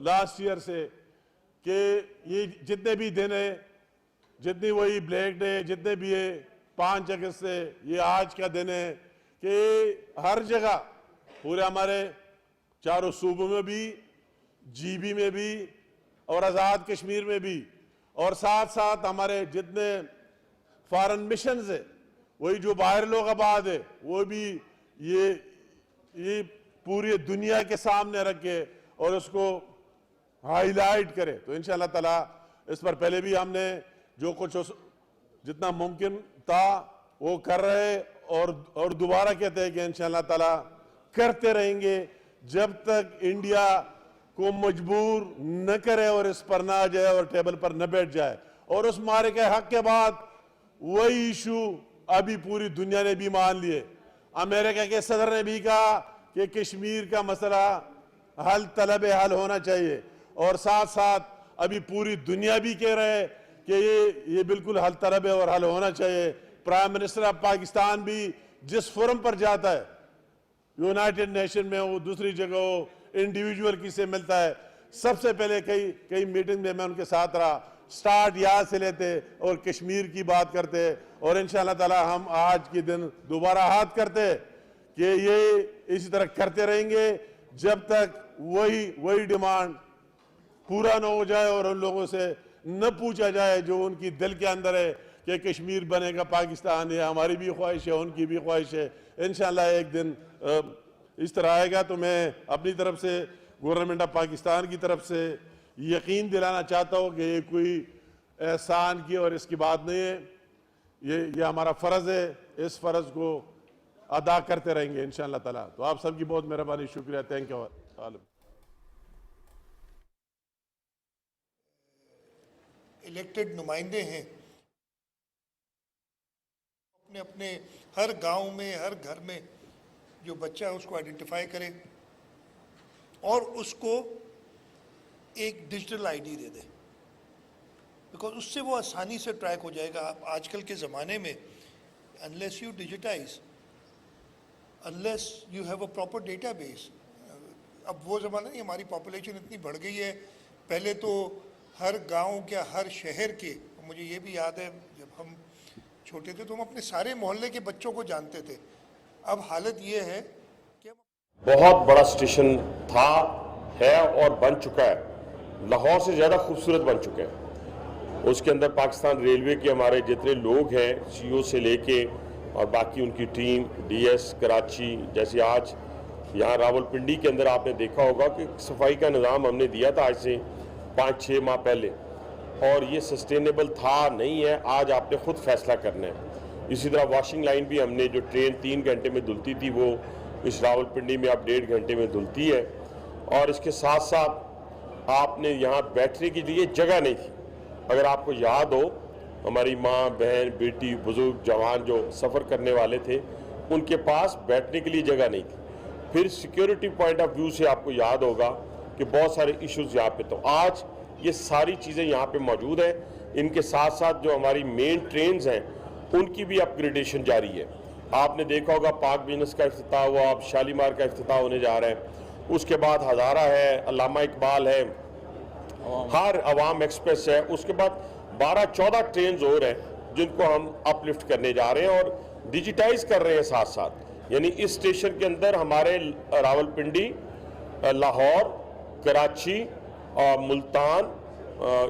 لاسٹ ایئر سے کہ یہ جتنے بھی دن ہیں، جتنی وہی بلیک ڈے جتنے بھی ہے 5 اگست سے یہ آج کا دن ہے کہ ہر جگہ پورے ہمارے چاروں صوبوں میں بھی، جی بی میں بھی اور آزاد کشمیر میں بھی، اور ساتھ ساتھ ہمارے جتنے فارن مشنز ہیں، وہی جو باہر لوگ آباد ہے، وہ بھی یہ پوری دنیا کے سامنے رکھے اور اس کو ہائی لائٹ کرے. تو انشاءاللہ تعالیٰ اس پر پہلے بھی ہم نے جو کچھ جتنا ممکن تھا وہ کر رہے اور دوبارہ کہتے ہیں کہ انشاءاللہ تعالیٰ کرتے رہیں گے جب تک انڈیا کو مجبور نہ کرے اور اس پر نہ آ جائے اور ٹیبل پر نہ بیٹھ جائے. اور اس مارے کے حق کے بعد وہی ایشو ابھی پوری دنیا نے بھی مان لیے. امریکہ کے صدر نے بھی کہا کہ کشمیر کا مسئلہ حل طلب حل ہونا چاہیے، اور ساتھ ساتھ ابھی پوری دنیا بھی کہہ رہے ہے کہ یہ بالکل حل طلب ہے اور حل ہونا چاہیے. پرائم منسٹر آف پاکستان بھی جس فورم پر جاتا ہے، یونائٹڈ نیشن میں ہو، دوسری جگہ ہو، انڈیویجول کی سے ملتا ہے، سب سے پہلے کئی میٹنگ میں ان کے ساتھ رہا، سٹارٹ یہاں سے لیتے اور کشمیر کی بات کرتے، اور انشاءاللہ تعالی ہم آج کے دن دوبارہ ہاتھ کرتے کہ یہ اسی طرح کرتے رہیں گے جب تک وہی ڈیمانڈ پورا نہ ہو جائے اور ان لوگوں سے نہ پوچھا جائے جو ان کی دل کے اندر ہے کہ کشمیر بنے گا پاکستان. ہے ہماری بھی خواہش ہے، ان کی بھی خواہش ہے. انشاءاللہ ایک دن اس طرح آئے گا. تو میں اپنی طرف سے گورنمنٹ آف پاکستان کی طرف سے یقین دلانا چاہتا ہوں کہ یہ کوئی احسان کی اور اس کی بات نہیں ہے، یہ ہمارا فرض ہے. اس فرض کو ادا کرتے رہیں گے انشاءاللہ تعالیٰ. تو آپ سب کی بہت مہربانی، شکریہ. Thank you. الیکٹڈ نمائندے ہیں، اپنے ہر گاؤں میں، ہر گھر میں جو بچہ ہے اس کو آئیڈینٹیفائی کرے اور اس کو ایک ڈیجیٹل آئی ڈی دے دے، بیکاز اس سے وہ آسانی سے ٹریک ہو جائے گا. آپ آج کل کے زمانے میں unless you digitize, unless you have a proper database. اب وہ زمانہ نہیں، ہماری پاپولیشن اتنی بڑھ گئی ہے. پہلے تو ہر گاؤں کے، ہر شہر کے، مجھے یہ بھی یاد ہے جب ہم چھوٹے تھے تو ہم اپنے سارے محلے کے بچوں کو جانتے تھے. اب حالت یہ ہے کہ بہت بڑا اسٹیشن تھا، ہے اور بن چکا ہے، لاہور سے زیادہ خوبصورت بن چکا ہے. اس کے اندر پاکستان ریلوے کے ہمارے جتنے لوگ ہیں، سی او سے لے کے اور باقی ان کی ٹیم، ڈی ایس کراچی، جیسے آج یہاں راولپنڈی کے اندر آپ نے دیکھا ہوگا کہ صفائی کا نظام ہم نے دیا تھا آج سے 5-6 ماہ پہلے، اور یہ سسٹینیبل تھا نہیں ہے، آج آپ نے خود فیصلہ کرنا ہے. اسی طرح واشنگ لائن بھی ہم نے جو ٹرین 3 گھنٹے میں دھلتی تھی وہ اس راولپنڈی میں اب 1.5 گھنٹے میں دھلتی ہے. اور اس کے ساتھ ساتھ آپ نے یہاں بیٹھنے کے لیے جگہ نہیں تھی. اگر آپ کو یاد ہو، ہماری ماں، بہن، بیٹی، بزرگ، جوان جو سفر کرنے والے تھے ان کے پاس بیٹھنے کے لیے جگہ نہیں تھی. پھر سیکیورٹی پوائنٹ آف ویو سے آپ کو یاد ہوگا کہ بہت سارے ایشوز یہاں پہ. تو آج یہ ساری چیزیں یہاں پہ موجود ہیں. ان کے ساتھ ساتھ جو ہماری مین ٹرینز ہیں ان کی بھی اپ گریڈیشن جاری ہے. آپ نے دیکھا ہوگا پاک بزنس کا افتتاح ہوا، اب شالیمار کا افتتاح ہونے جا رہا ہے. اس کے بعد ہزارہ ہے، علامہ اقبال ہے، ہر عوام ایکسپریس ہے. اس کے بعد 12-14 ٹرینز اور ہیں جن کو ہم اپ لفٹ کرنے جا رہے ہیں اور ڈیجیٹائز کر رہے ہیں ساتھ ساتھ. یعنی اس اسٹیشن کے اندر ہمارے راولپنڈی، لاہور، کراچی، ملتان،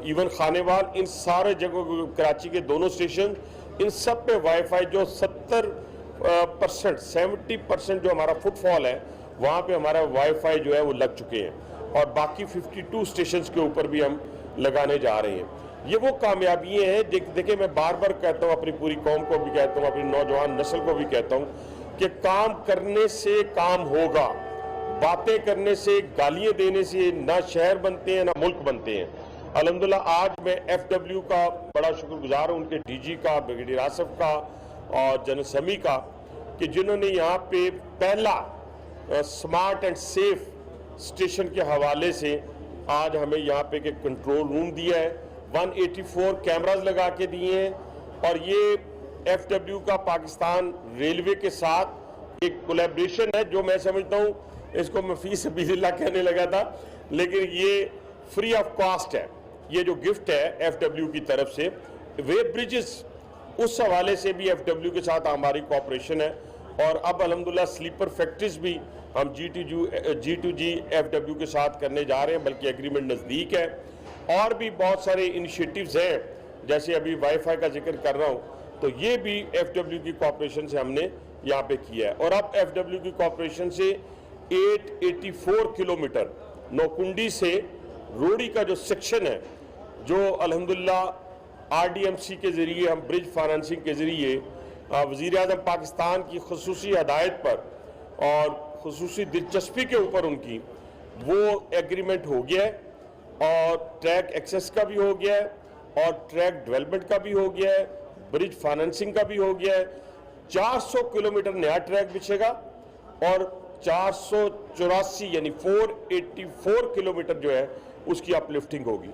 ایون خانیوال، ان سارے جگہوں، کراچی کے دونوں اسٹیشن، ان سب پہ وائی فائی جو 70% جو ہمارا فٹ فال ہے وہاں پہ ہمارا وائی فائی جو ہے وہ لگ چکے ہیں. اور باقی 52 اسٹیشنز کے اوپر بھی ہم لگانے جا رہے ہیں. یہ وہ کامیابیاں ہیں. دیکھیں میں بار بار کہتا ہوں، اپنی پوری قوم کو بھی کہتا ہوں، اپنی نوجوان نسل کو بھی کہتا ہوں کہ کام کرنے سے کام ہوگا. باتیں کرنے سے، گالیاں دینے سے نہ شہر بنتے ہیں نہ ملک بنتے ہیں. الحمدللہ آج میں ایف ڈبلیو کا بڑا شکر گزار ہوں، ان کے ڈی جی کا، بریگیڈیئر آصف کا اور جنرل سمی کا، کہ جنہوں نے یہاں پہ پہلا سمارٹ اینڈ سیف اسٹیشن کے حوالے سے آج ہمیں یہاں پہ ایک کنٹرول روم دیا ہے. 184 کیمراز لگا کے دیے ہیں. اور یہ ایف ڈبلیو کا پاکستان ریلوے کے ساتھ ایک کولیبریشن ہے جو میں سمجھتا ہوں اس کو میں فی سبیل اللہ کہنے لگا تھا، لیکن یہ فری آف کاسٹ ہے، یہ جو گفٹ ہے ایف ڈبلیو کی طرف سے وے برجز، اس حوالے سے بھی ایف ڈبلیو کے ساتھ ہماری کوآپریشن ہے، اور اب الحمدللہ سلیپر فیکٹریز بھی ہم جی ٹو جی ایف ڈبلیو کے ساتھ کرنے جا رہے ہیں، بلکہ ایگریمنٹ نزدیک ہے، اور بھی بہت سارے انیشیٹیوز ہیں، جیسے ابھی وائی فائی کا ذکر کر رہا ہوں، تو یہ بھی ایف ڈبلیو کی کوآپریشن سے ہم نے یہاں پہ کیا ہے، اور اب ایف ڈبلیو کی کوآپریشن سے 884 کلومیٹر نوکنڈی سے روڑی کا جو سیکشن ہے، جو الحمدللہ آر ڈی ایم سی کے ذریعے ہم برج فائنانسنگ کے ذریعے وزیر اعظم پاکستان کی خصوصی ہدایت پر اور خصوصی دلچسپی کے اوپر ان کی وہ ایگریمنٹ ہو گیا ہے، اور ٹریک ایکسس کا بھی ہو گیا ہے، اور ٹریک ڈیولپمنٹ کا بھی ہو گیا ہے، برج فائنانسنگ کا بھی ہو گیا ہے، 400 کلومیٹر نیا ٹریک بچھے گا، اور 484 یعنی 484 کلومیٹر جو ہے اس کی اپ لفٹنگ ہوگی۔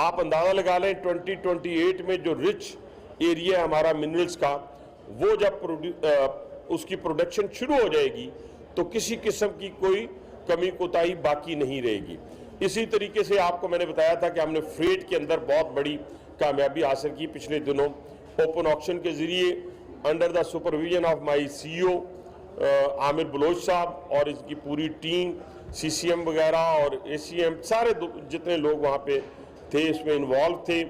آپ اندازہ لگا لیں 2028 میں جو رچ ایریا ہے ہمارا منرلز کا، وہ جب اس کی پروڈکشن شروع ہو جائے گی تو کسی قسم کی کوئی کمی کوتاہی باقی نہیں رہے گی۔ اسی طریقے سے آپ کو میں نے بتایا تھا کہ ہم نے فریٹ کے اندر بہت بڑی کامیابی حاصل کی پچھلے دنوں اوپن آکشن کے ذریعے، under the supervision of my C O Aamir Baloch صاحب اور اس کی پوری ٹیم، سی سی ایم وغیرہ اور اے سی ایم، سارے جتنے لوگ وہاں پہ تھے اس میں انوالو تھے،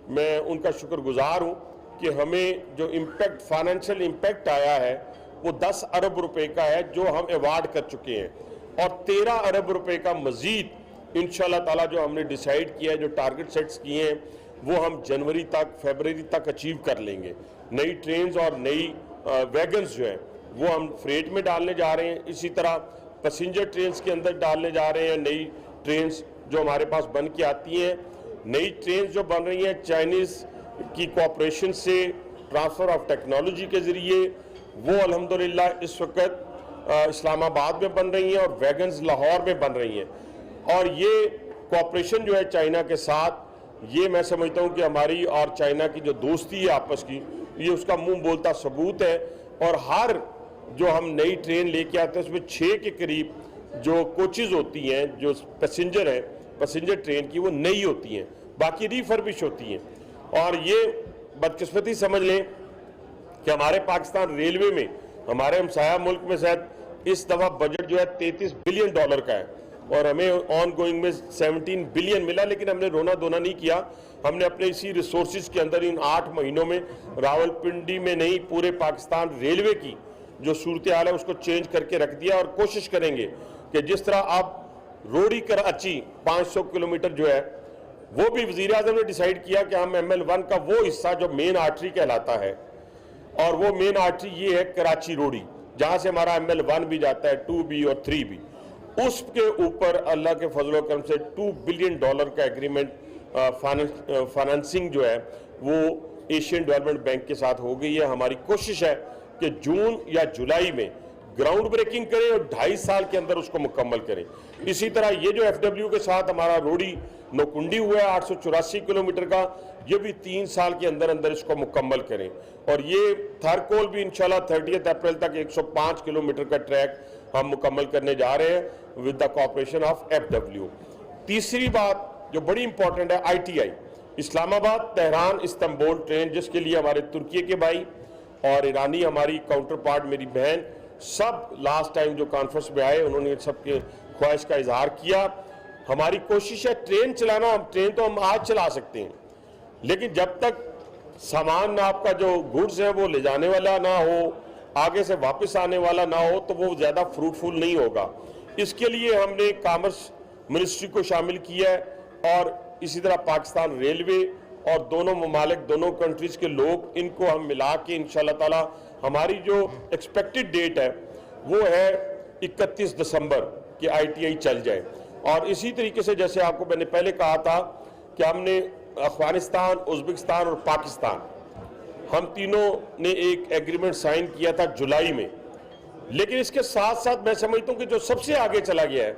میں ان کا شکر گزار ہوں کہ ہمیں جو امپیکٹ فائنینشیل امپیکٹ آیا ہے وہ 10 ارب روپے کا ہے جو ہم ایوارڈ کر چکے ہیں، اور 13 ارب روپے کا مزید انشاءاللہ تعالیٰ جو ہم نے ڈیسائیڈ کیا ہے، جو ٹارگٹ سیٹس کیے ہیں وہ ہم جنوری تک فیبرری تک اچیو کر لیں گے۔ نئی ٹرینز اور نئی ویگنز جو ہیں وہ ہم فریٹ میں ڈالنے جا رہے ہیں، اسی طرح پیسنجر ٹرینز کے اندر ڈالنے جا رہے ہیں، نئی ٹرینز جو ہمارے پاس بن کے آتی ہیں، نئی ٹرینز جو بن رہی ہیں چائنیز کی کوآپریشن سے ٹرانسفر آف ٹیکنالوجی کے ذریعے، وہ الحمدللہ اس وقت اسلام آباد میں بن رہی ہیں اور ویگنز لاہور میں بن رہی ہیں، اور یہ کوآپریشن جو ہے چائنا کے ساتھ، یہ میں سمجھتا ہوں کہ ہماری اور چائنا کی جو دوستی ہے آپس کی، یہ اس کا منہ بولتا ثبوت ہے، اور ہر جو ہم نئی ٹرین لے کے آتے ہیں اس میں 6 کے قریب جو کوچز ہوتی ہیں، جو پیسنجر ہیں پیسنجر ٹرین کی، وہ نئی ہوتی ہیں، باقی ریفربش ہوتی ہیں، اور یہ بدقسمتی سمجھ لیں کہ ہمارے پاکستان ریلوے میں ہمارے ہمسایہ ملک میں شاید اس دفعہ بجٹ جو ہے $33 بلین کا ہے، اور ہمیں آن گوئنگ میں 17 بلین ملا، لیکن ہم نے رونا دھونا نہیں کیا، ہم نے اپنے اسی ریسورسز کے اندر ان 8 مہینوں میں راول پنڈی میں نہیں پورے پاکستان ریلوے کی جو صورتحال ہے اس کو چینج کر کے رکھ دیا، اور کوشش کریں گے کہ جس طرح اب روڑی کراچی 500 کلومیٹر جو ہے وہ بھی وزیر اعظم نے ڈیسائیڈ کیا کہ ہم ML1 کا وہ حصہ جو مین آرٹری کہلاتا ہے، اور وہ مین آرٹری یہ ہے کراچی روڑی، جہاں سے ہمارا ML1 بھی جاتا ہے، 2B اور 3B، اس کے اوپر اللہ کے فضل و کرم سے $2 بلین کا ایگریمنٹ فائنانسنگ جو ہے وہ ایشین ڈیولپمنٹ بینک کے ساتھ ہو گئی ہے۔ ہماری کوشش ہے کہ جون یا جولائی میں گراؤنڈ بریکنگ کریں اور 2.5 سال کے اندر اس کو مکمل کریں۔ اسی طرح یہ جو ایف ڈبلیو کے ساتھ ہمارا روڑی نوکنڈی ہوا ہے 884 کلومیٹر کا، یہ بھی 3 سال کے اندر اندر اس کو مکمل کریں، اور یہ تھرکول بھی انشاءاللہ 30 اپریل تک 105 کلومیٹر کا ٹریک ہم مکمل کرنے جا رہے ہیں with the cooperation of F W. تیسری بات جو بڑی امپورٹنٹ ہے، ITI اسلام آباد تہران استنبول ٹرین، جس کے لیے ہمارے ترکی کے بھائی اور ایرانی ہماری کاؤنٹر پارٹ میری بہن سب لاسٹ ٹائم جو کانفرنس میں آئے انہوں نے سب کے خواہش کا اظہار کیا۔ ہماری کوشش ہے ٹرین چلانا، ٹرین تو ہم آج چلا سکتے ہیں، لیکن جب تک سامان آپ کا جو گوڈز ہے وہ لے جانے والا نہ ہو، آگے سے واپس آنے والا نہ ہو، تو وہ زیادہ فروٹفل نہیں ہوگا۔ اس کے لیے ہم نے کامرس منسٹری کو شامل کیا ہے، اور اسی طرح پاکستان ریلوے اور دونوں ممالک دونوں کنٹریز کے لوگ، ان کو ہم ملا کے انشاءاللہ تعالی ہماری جو ایکسپیکٹڈ ڈیٹ ہے وہ ہے 31 دسمبر کہ ITI چل جائے۔ اور اسی طریقے سے جیسے آپ کو میں نے پہلے کہا تھا کہ ہم نے افغانستان، ازبکستان اور پاکستان، ہم تینوں نے ایک ایگریمنٹ سائن کیا تھا جولائی میں، لیکن اس کے ساتھ ساتھ میں سمجھتا ہوں کہ جو سب سے آگے چلا گیا ہے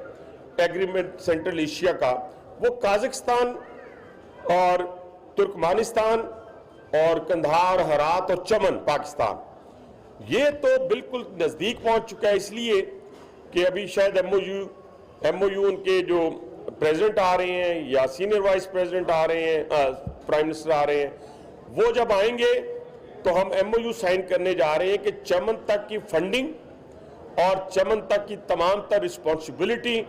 ایگریمنٹ سینٹرل ایشیا کا، وہ قازقستان اور ترکمانستان اور قندھار، ہرات اور چمن پاکستان، یہ تو بالکل نزدیک پہنچ چکا ہے، اس لیے کہ ابھی شاید ایم او یو ان کے جو پریزیڈنٹ آ رہے ہیں یا سینئر وائس پریزیڈنٹ آ رہے ہیں, پرائم منسٹر آ رہے ہیں, وہ جب آئیں گے تو ہم ایم او یو سائن کرنے جا رہے ہیں کہ چمن تک کی فنڈنگ اور چمن تک کی تمام تر رسپانسبلٹی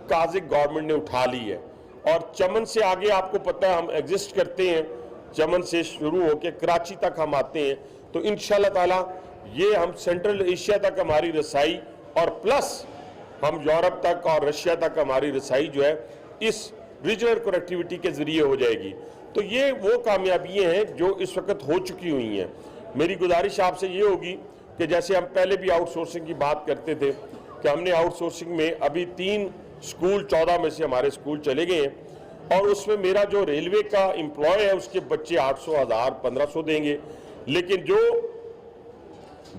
قازق گورنمنٹ نے اٹھا لی ہے. اور چمن سے آگے آپ کو پتہ ہے ہم ایگزسٹ کرتے ہیں, چمن سے شروع ہو کے کراچی تک ہم آتے ہیں, تو انشاءاللہ تعالیٰ یہ ہم سینٹرل ایشیا تک ہماری رسائی اور پلس ہم یورپ تک اور رشیا تک ہماری رسائی جو ہے اس ریجنل کنیکٹیوٹی کے ذریعے ہو جائے گی. تو یہ وہ کامیابیاں ہیں جو اس وقت ہو چکی ہوئی ہیں. میری گزارش آپ سے یہ ہوگی کہ جیسے ہم پہلے بھی آؤٹ سورسنگ کی بات کرتے تھے کہ ہم نے آؤٹ سورسنگ میں ابھی 3 اسکول 14 میں سے ہمارے اسکول چلے گئے ہیں, اور اس میں میرا جو ریلوے کا امپلائی ہے اس کے بچے 800 1000 1500 دیں گے, لیکن جو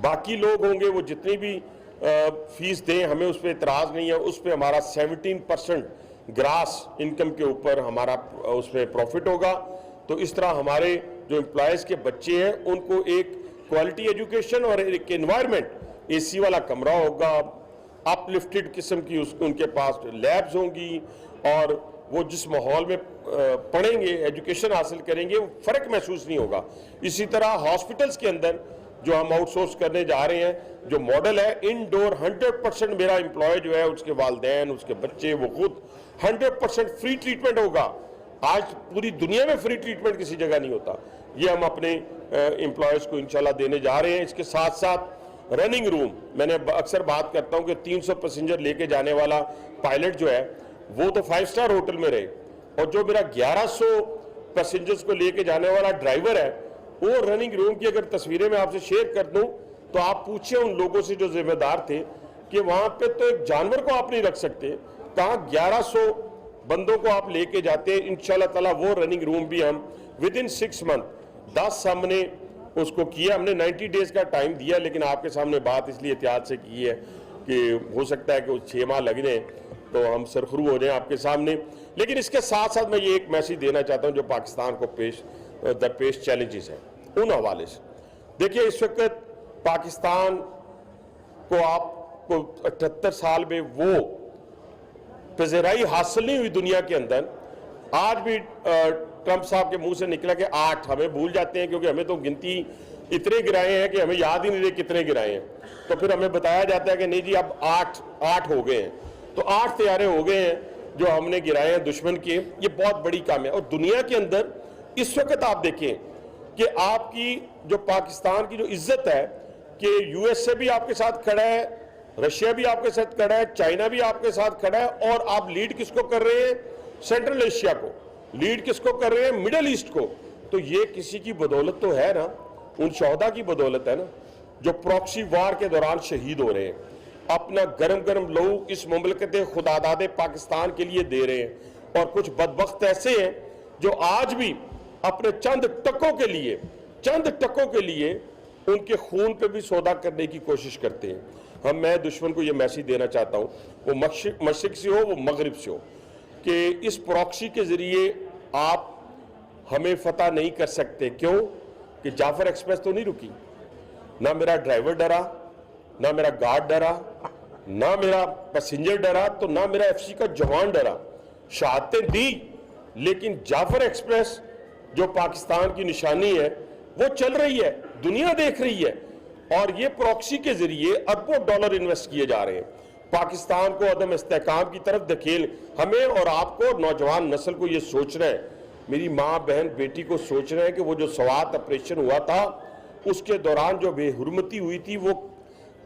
باقی لوگ ہوں گے وہ جتنی بھی فیس دیں ہمیں اس پہ اعتراض نہیں ہے. اس پہ ہمارا 17% گراس انکم کے اوپر ہمارا اس میں پروفٹ ہوگا. تو اس طرح ہمارے جو امپلائیز کے بچے ہیں ان کو ایک کوالٹی ایجوکیشن اور ایک انوائرمنٹ, اے سی والا کمرہ ہوگا, اپ لفٹڈ قسم کی ان کے پاس لیبز ہوں گی, اور وہ جس ماحول میں پڑھیں گے ایجوکیشن حاصل کریں گے وہ فرق محسوس نہیں ہوگا. اسی طرح ہاسپٹلز کے اندر جو ہم آؤٹ سورس کرنے جا رہے ہیں جو ماڈل ہے انڈور 100% میرا امپلائی جو ہے اس کے والدین اس کے بچے وہ خود 100% فری ٹریٹمنٹ ہوگا. آج پوری دنیا میں فری ٹریٹمنٹ کسی جگہ نہیں ہوتا, یہ ہم اپنے امپلائیز کو انشاءاللہ دینے جا رہے ہیں. اس کے ساتھ ساتھ رننگ روم, میں نے اکثر بات کرتا ہوں کہ 300 پیسنجر لے کے جانے والا پائلٹ جو ہے وہ تو 5 اسٹار ہوٹل میں رہے, اور جو میرا 1100 پیسنجرز کو لے کے جانے والا ڈرائیور ہے وہ رننگ روم کی اگر تصویریں میں آپ سے شیئر کر دوں تو آپ پوچھیں ان لوگوں سے جو ذمہ دار تھے کہ وہاں پہ تو ایک جانور کو آپ نہیں رکھ سکتے, کہاں 1100 بندوں کو آپ لے کے جاتے ہیں. انشاءاللہ تعالیٰ وہ رننگ روم بھی ہم ودن 6 منتھ 10 ہم نے اس کو کیا. ہم نے 90 ڈیز کا ٹائم دیا, لیکن آپ کے سامنے بات اس لیے احتیاط سے کی ہے کہ ہو سکتا ہے کہ 6 ماہ لگ جائیں تو ہم سرخرو ہو جائیں آپ کے سامنے. لیکن اس کے ساتھ ساتھ میں یہ ایک میسیج دینا چاہتا ہوں جو پاکستان کو درپیش چیلنجز ہیں ان حوالے سے. دیکھیے اس وقت پاکستان کو آپ کو 78 سال میں وہ پذیرائی حاصل نہیں ہوئی دنیا کے اندر. آج بھی ٹرمپ صاحب کے منہ سے نکلا کہ 8, ہمیں بھول جاتے ہیں کیونکہ ہمیں تو گنتی اتنے گرائے ہیں کہ ہمیں یاد ہی نہیں رہے کتنے گرائے ہیں, تو پھر ہمیں بتایا جاتا ہے کہ نہیں جی اب 8 ہو گئے ہیں. تو 8 طیارے ہو گئے ہیں جو ہم نے گرائے ہیں دشمن کے. یہ بہت بڑی کامیابی. اور دنیا کے اندر اس وقت آپ دیکھیں کہ آپ کی جو پاکستان کی جو عزت ہے کہ یو ایس اے بھی آپ کے ساتھ کھڑا ہے, رشیا بھی آپ کے ساتھ کھڑا ہے, چائنا بھی آپ کے ساتھ کھڑا ہے, اور آپ لیڈ کس کو کر رہے ہیں؟ سینٹرل ایشیا کو. لیڈ کس کو کر رہے ہیں؟ مڈل ایسٹ کو. تو یہ کسی کی بدولت تو ہے نا, ان شہداء کی بدولت ہے نا جو پراکسی وار کے دوران شہید ہو رہے ہیں, اپنا گرم گرم لہو اس مملکت خداداد پاکستان کے لیے دے رہے ہیں. اور کچھ بدبخت ایسے ہیں جو آج بھی اپنے چند ٹکوں کے لیے ان کے خون پہ بھی سودا کرنے کی کوشش کرتے ہیں. میں دشمن کو یہ میسیج دینا چاہتا ہوں, وہ مشرق سے ہو وہ مغرب سے ہو, کہ اس پراکسی کے ذریعے آپ ہمیں فتح نہیں کر سکتے. کیوں کہ جعفر ایکسپریس تو نہیں رکی, نہ میرا ڈرائیور ڈرا, نہ میرا گارڈ ڈرا, نہ میرا پیسنجر ڈرا, تو نہ میرا ایف سی کا جوان ڈرا. شہادتیں دی, لیکن جعفر ایکسپریس جو پاکستان کی نشانی ہے وہ چل رہی ہے, دنیا دیکھ رہی ہے, اور یہ پراکسی کے ذریعے اربوں ڈالر انویسٹ کیے جا رہے ہیں. پاکستان کو عدم استحکام کی طرف دھکیل, ہمیں اور آپ کو نوجوان نسل کو یہ سوچنا ہے, میری ماں بہن بیٹی کو سوچنا ہے کہ وہ جو سوات آپریشن ہوا تھا اس کے دوران جو بے حرمتی ہوئی تھی وہ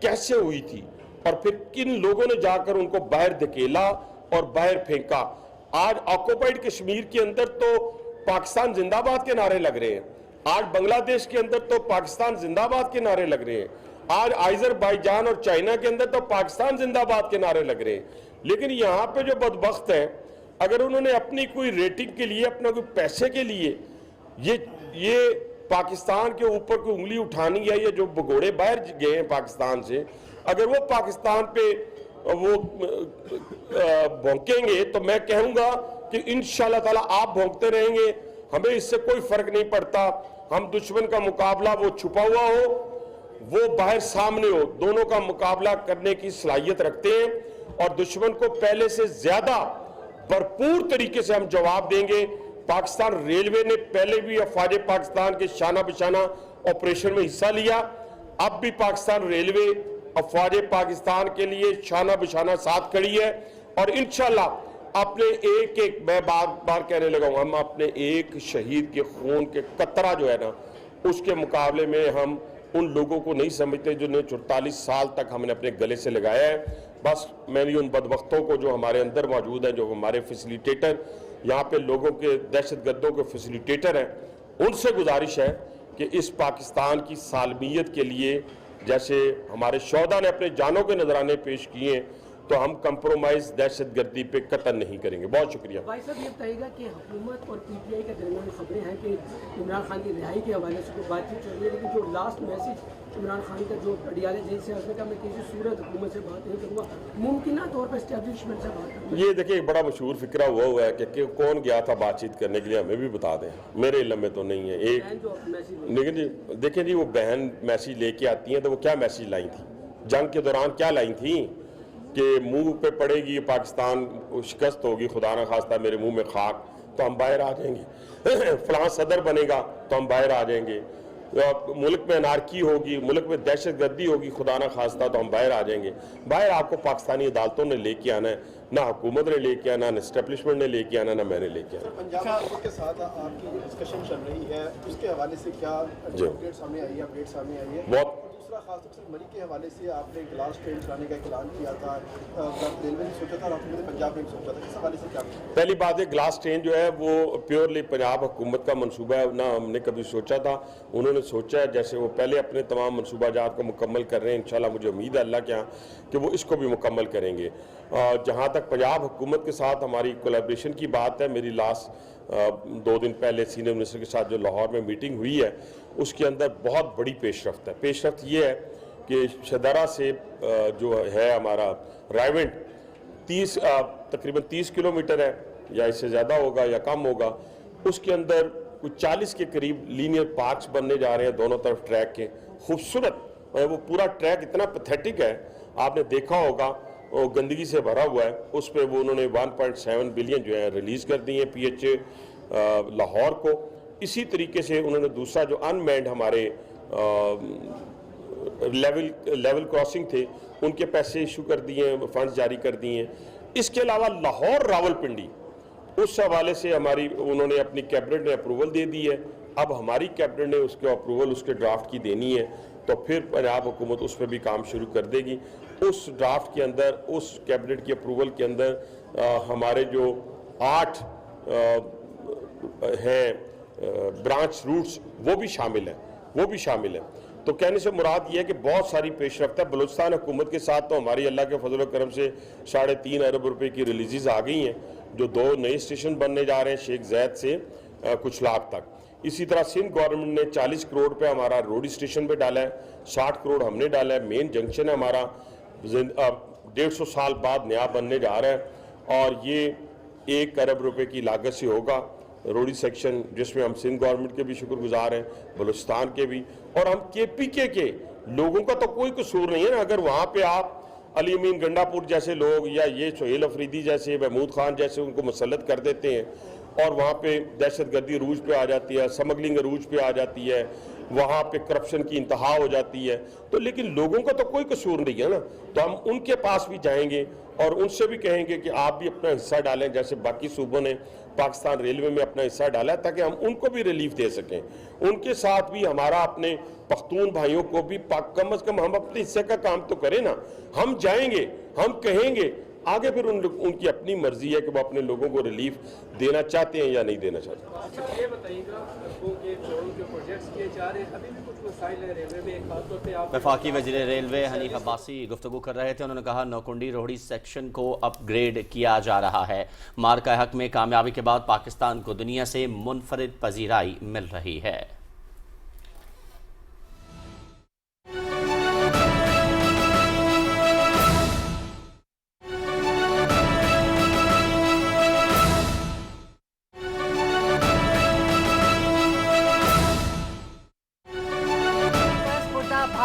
کیسے ہوئی تھی, اور پھر کن لوگوں نے جا کر ان کو باہر دھکیلا اور باہر پھینکا. آج آکوپائڈ کشمیر کے اندر تو پاکستان زندہ باد کے نعرے لگ رہے ہیں, آج بنگلہ دیش کے اندر تو پاکستان زندہ باد کے نعرے لگ رہے ہیں, آج آذربائیجان اور چائنا کے اندر تو پاکستان زندہ باد کے نعرے لگ رہے ہیں. لیکن یہاں پہ جو بدبخت ہیں, اگر انہوں نے اپنی کوئی ریٹنگ کے لیے, اپنا کوئی پیسے کے لیے یہ پاکستان کے اوپر کوئی انگلی اٹھانی ہے, یا جو بگوڑے باہر گئے ہیں پاکستان سے, اگر وہ پاکستان پہ وہ بھونکیں گے تو میں کہوں گا کہ انشاءاللہ تعالیٰ آپ بھونکتے رہیں گے, ہمیں اس سے کوئی فرق نہیں پڑتا. ہم دشمن کا مقابلہ وہ چھپا ہوا ہو وہ باہر سامنے ہو, دونوں کا مقابلہ کرنے کی صلاحیت رکھتے ہیں. اور دشمن کو پہلے سے زیادہ بھرپور طریقے سے ہم جواب دیں گے. پاکستان ریلوے نے پہلے بھی افواج پاکستان کے شانہ بشانہ آپریشن میں حصہ لیا, اب بھی پاکستان ریلوے افواج پاکستان کے لیے شانہ بشانہ ساتھ کھڑی ہے, اور انشاءاللہ اپنے ایک ایک, میں بار بار کہنے لگا ہوں, ہم اپنے ایک شہید کے خون کے قطرہ جو ہے نا, اس کے مقابلے میں ہم ان لوگوں کو نہیں سمجھتے جنہیں 44 سال تک ہم نے اپنے گلے سے لگایا ہے. بس میں نے ان بدبختوں کو جو ہمارے اندر موجود ہیں, جو ہمارے فیسیلیٹیٹر یہاں پہ لوگوں کے دہشت گردوں کے فیسیلیٹیٹر ہیں, ان سے گزارش ہے کہ اس پاکستان کی سالمیت کے لیے جیسے ہمارے شہداء نے اپنے جانوں کے نذرانے پیش کیے ہیں, تو ہم کمپرومائز دہشت گردی پہ قطعاً نہیں کریں گے. بہت شکریہ. بھائی صاحب یہ بتائیے گا کہ حکومت اور پی ٹی آئی کے درمیان خبریں ہیں کہ عمران خان کی رہائی کے حوالے سے کوئی بات چیت چل رہی ہے, لیکن جو لاسٹ میسج عمران خان کا جو اڈیالہ جیل سے اس میں کہا میں کسی صورت حکومت سے بات نہیں کروں گا, ممکنہ طور پر اسٹیبلشمنٹ سے بات کروں گا. یہ دیکھیں ایک بڑا مشہور فکرہ ہوا ہے کہ کون گیا تھا بات چیت کرنے کے لیے, ہمیں بھی بتا دیں, میرے علم میں تو نہیں ہے. لیکن جی دیکھیں جی, وہ بہن میسیج لے کے آتی ہیں تو وہ کیا میسیج لائی تھی جنگ کے دوران, کیا لائی تھیں کہ منہ پہ پڑے گی پاکستان شکست ہوگی, خدا نہ خواستہ میرے منہ میں خاک, تو ہم باہر آ جائیں گے. فلاں صدر بنے گا تو ہم باہر آ جائیں گے. ملک میں انارکی ہوگی, ملک میں دہشت گردی ہوگی, خدا نہ خواستہ, تو ہم باہر آ جائیں گے. باہر آپ کو پاکستانی عدالتوں نے لے کے آنا ہے, نہ حکومت نے لے کے آنا, نہ اسٹیبلشمنٹ نے لے کے آنا, نہ میں نے لے کے آنا. پنجاب حکومت کے ساتھ آپ کی ڈسکشن چل رہی ہے, اس کے حوالے سے کیا اپڈیٹ سامنے آئی ہے؟ بہت دوسرا خاص طور سے منی کے حوالے سے آپ نے گلاس ٹرین چلانے کا اعلان کیا تھا, ریلوے نے سوچا تھا اور حکومت پنجاب نے بھی سوچا تھا, اس حوالے سے کیا؟ پہلی بات ہے گلاس ٹرین جو ہے وہ پیورلی پنجاب حکومت کا منصوبہ ہے, نہ ہم نے کبھی سوچا تھا, انہوں نے سوچا ہے. جیسے وہ پہلے اپنے تمام منصوبہ جات کو مکمل کر رہے ہیں, انشاءاللہ مجھے امید ہے اللہ کے ہاں کہ وہ اس کو بھی مکمل کریں گے. جہاں تک پنجاب حکومت کے ساتھ ہماری کولیبریشن کی بات ہے, میری لاسٹ 2 دن پہلے سینئر منسٹر کے ساتھ جو لاہور میں میٹنگ ہوئی ہے, اس کے اندر بہت بڑی پیش رفت ہے. پیش رفت یہ ہے کہ شدرہ سے جو ہے ہمارا رائیونٹ تقریباً 30 کلومیٹر ہے, یا اس سے زیادہ ہوگا یا کم ہوگا. اس کے اندر کچھ 40 کے قریب لینئر پارکس بننے جا رہے ہیں دونوں طرف ٹریک کے, خوبصورت. وہ پورا ٹریک اتنا پیتھیٹک ہے, آپ نے دیکھا ہوگا, وہ گندگی سے بھرا ہوا ہے. اس پہ وہ انہوں نے 1.7 بلین جو ہے ریلیز کر دی ہیں پی ایچ اے لاہور کو. اسی طریقے سے انہوں نے دوسرا جو ان مینڈ ہمارے لیول کراسنگ تھے, ان کے پیسے ایشو کر دیے ہیں, فنڈز جاری کر دیے ہیں. اس کے علاوہ لاہور راول پنڈی, اس حوالے سے ہماری انہوں نے اپنی کیبنٹ نے اپروول دے دی ہے. اب ہماری کیبنٹ نے اس کے اپروول اس کے ڈرافٹ کی دینی ہے, تو پھر پنجاب حکومت اس پہ بھی کام شروع کر دے گی. اس ڈرافٹ کے اندر, اس کیبنٹ کی اپروول کے اندر ہمارے جو 8 ہیں برانچ روٹس وہ بھی شامل ہیں. تو کہنے سے مراد یہ ہے کہ بہت ساری پیش رفت ہے. بلوچستان حکومت کے ساتھ تو ہماری اللہ کے فضل و کرم سے 3.5 ارب روپے کی ریلیزز آ گئی ہیں, جو 2 نئے اسٹیشن بننے جا رہے ہیں شیخ زید سے کچھ لاکھ تک. اسی طرح سندھ گورنمنٹ نے 40 کروڑ پہ ہمارا روڈ اسٹیشن پہ ڈالا ہے, 60 کروڑ ہم نے ڈالا ہے. مین جنکشن ہے ہمارا 150 سال بعد نیا بننے جا رہا ہے, اور یہ 1 ارب روپے کی لاگت سے ہوگا روڈی سیکشن, جس میں ہم سندھ گورنمنٹ کے بھی شکر گزار ہیں, بلوچستان کے بھی, اور ہم کے پی کے لوگوں کا تو کوئی قصور نہیں ہے نا. اگر وہاں پہ آپ علی امین گنڈا پور جیسے لوگ, یا یہ سہیل افریدی جیسے, محمود خان جیسے ان کو مسلط کر دیتے ہیں, اور وہاں پہ دہشت گردی عروج پہ آ جاتی ہے, اسمگلنگ عروج پہ آ جاتی ہے, وہاں پہ کرپشن کی انتہا ہو جاتی ہے, تو لیکن لوگوں کا تو کوئی قصور نہیں ہے نا. تو ہم ان کے پاس بھی جائیں گے اور ان سے بھی کہیں گے کہ آپ بھی اپنا حصہ ڈالیں, جیسے باقی صوبوں نے پاکستان ریلوے میں اپنا حصہ ڈالا ہے, تاکہ ہم ان کو بھی ریلیف دے سکیں. ان کے ساتھ بھی ہمارا اپنے پختون بھائیوں کو بھی کم از کم ہم اپنے حصے کا کام تو کریں نا. ہم جائیں گے, ہم کہیں گے, آگے پھر ان کی اپنی مرضی ہے کہ وہ اپنے لوگوں کو ریلیف دینا چاہتے ہیں یا نہیں دینا چاہتے. یہ بتائیے گا جو پروجیکٹس کیے جا رہے ہیں, ابھی بھی کچھ مسائل ہیں ریلوے میں. ایک خاص طور پہ وفاقی وزیر ریلوے حنیف عباسی گفتگو کر رہے تھے. انہوں نے کہا نوکنڈی روہڑی سیکشن کو اپ گریڈ کیا جا رہا ہے. مارکہ حق میں کامیابی کے بعد پاکستان کو دنیا سے منفرد پذیرائی مل رہی ہے.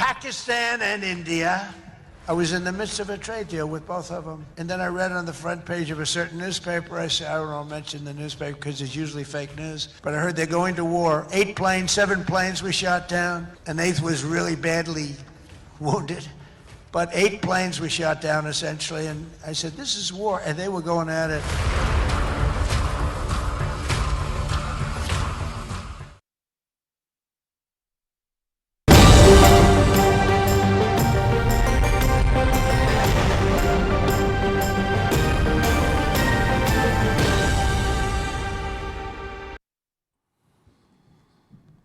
Pakistan and India. I was in the midst of a trade deal with both of them. And then I read on the front page of a certain newspaper, I said, I don't mention the newspaper because it's usually fake news, but I heard they're going to war. 8 planes, 7 planes were shot down. An 8th was really badly wounded. But 8 planes were shot down essentially. And I said, this is war. And they were going at it.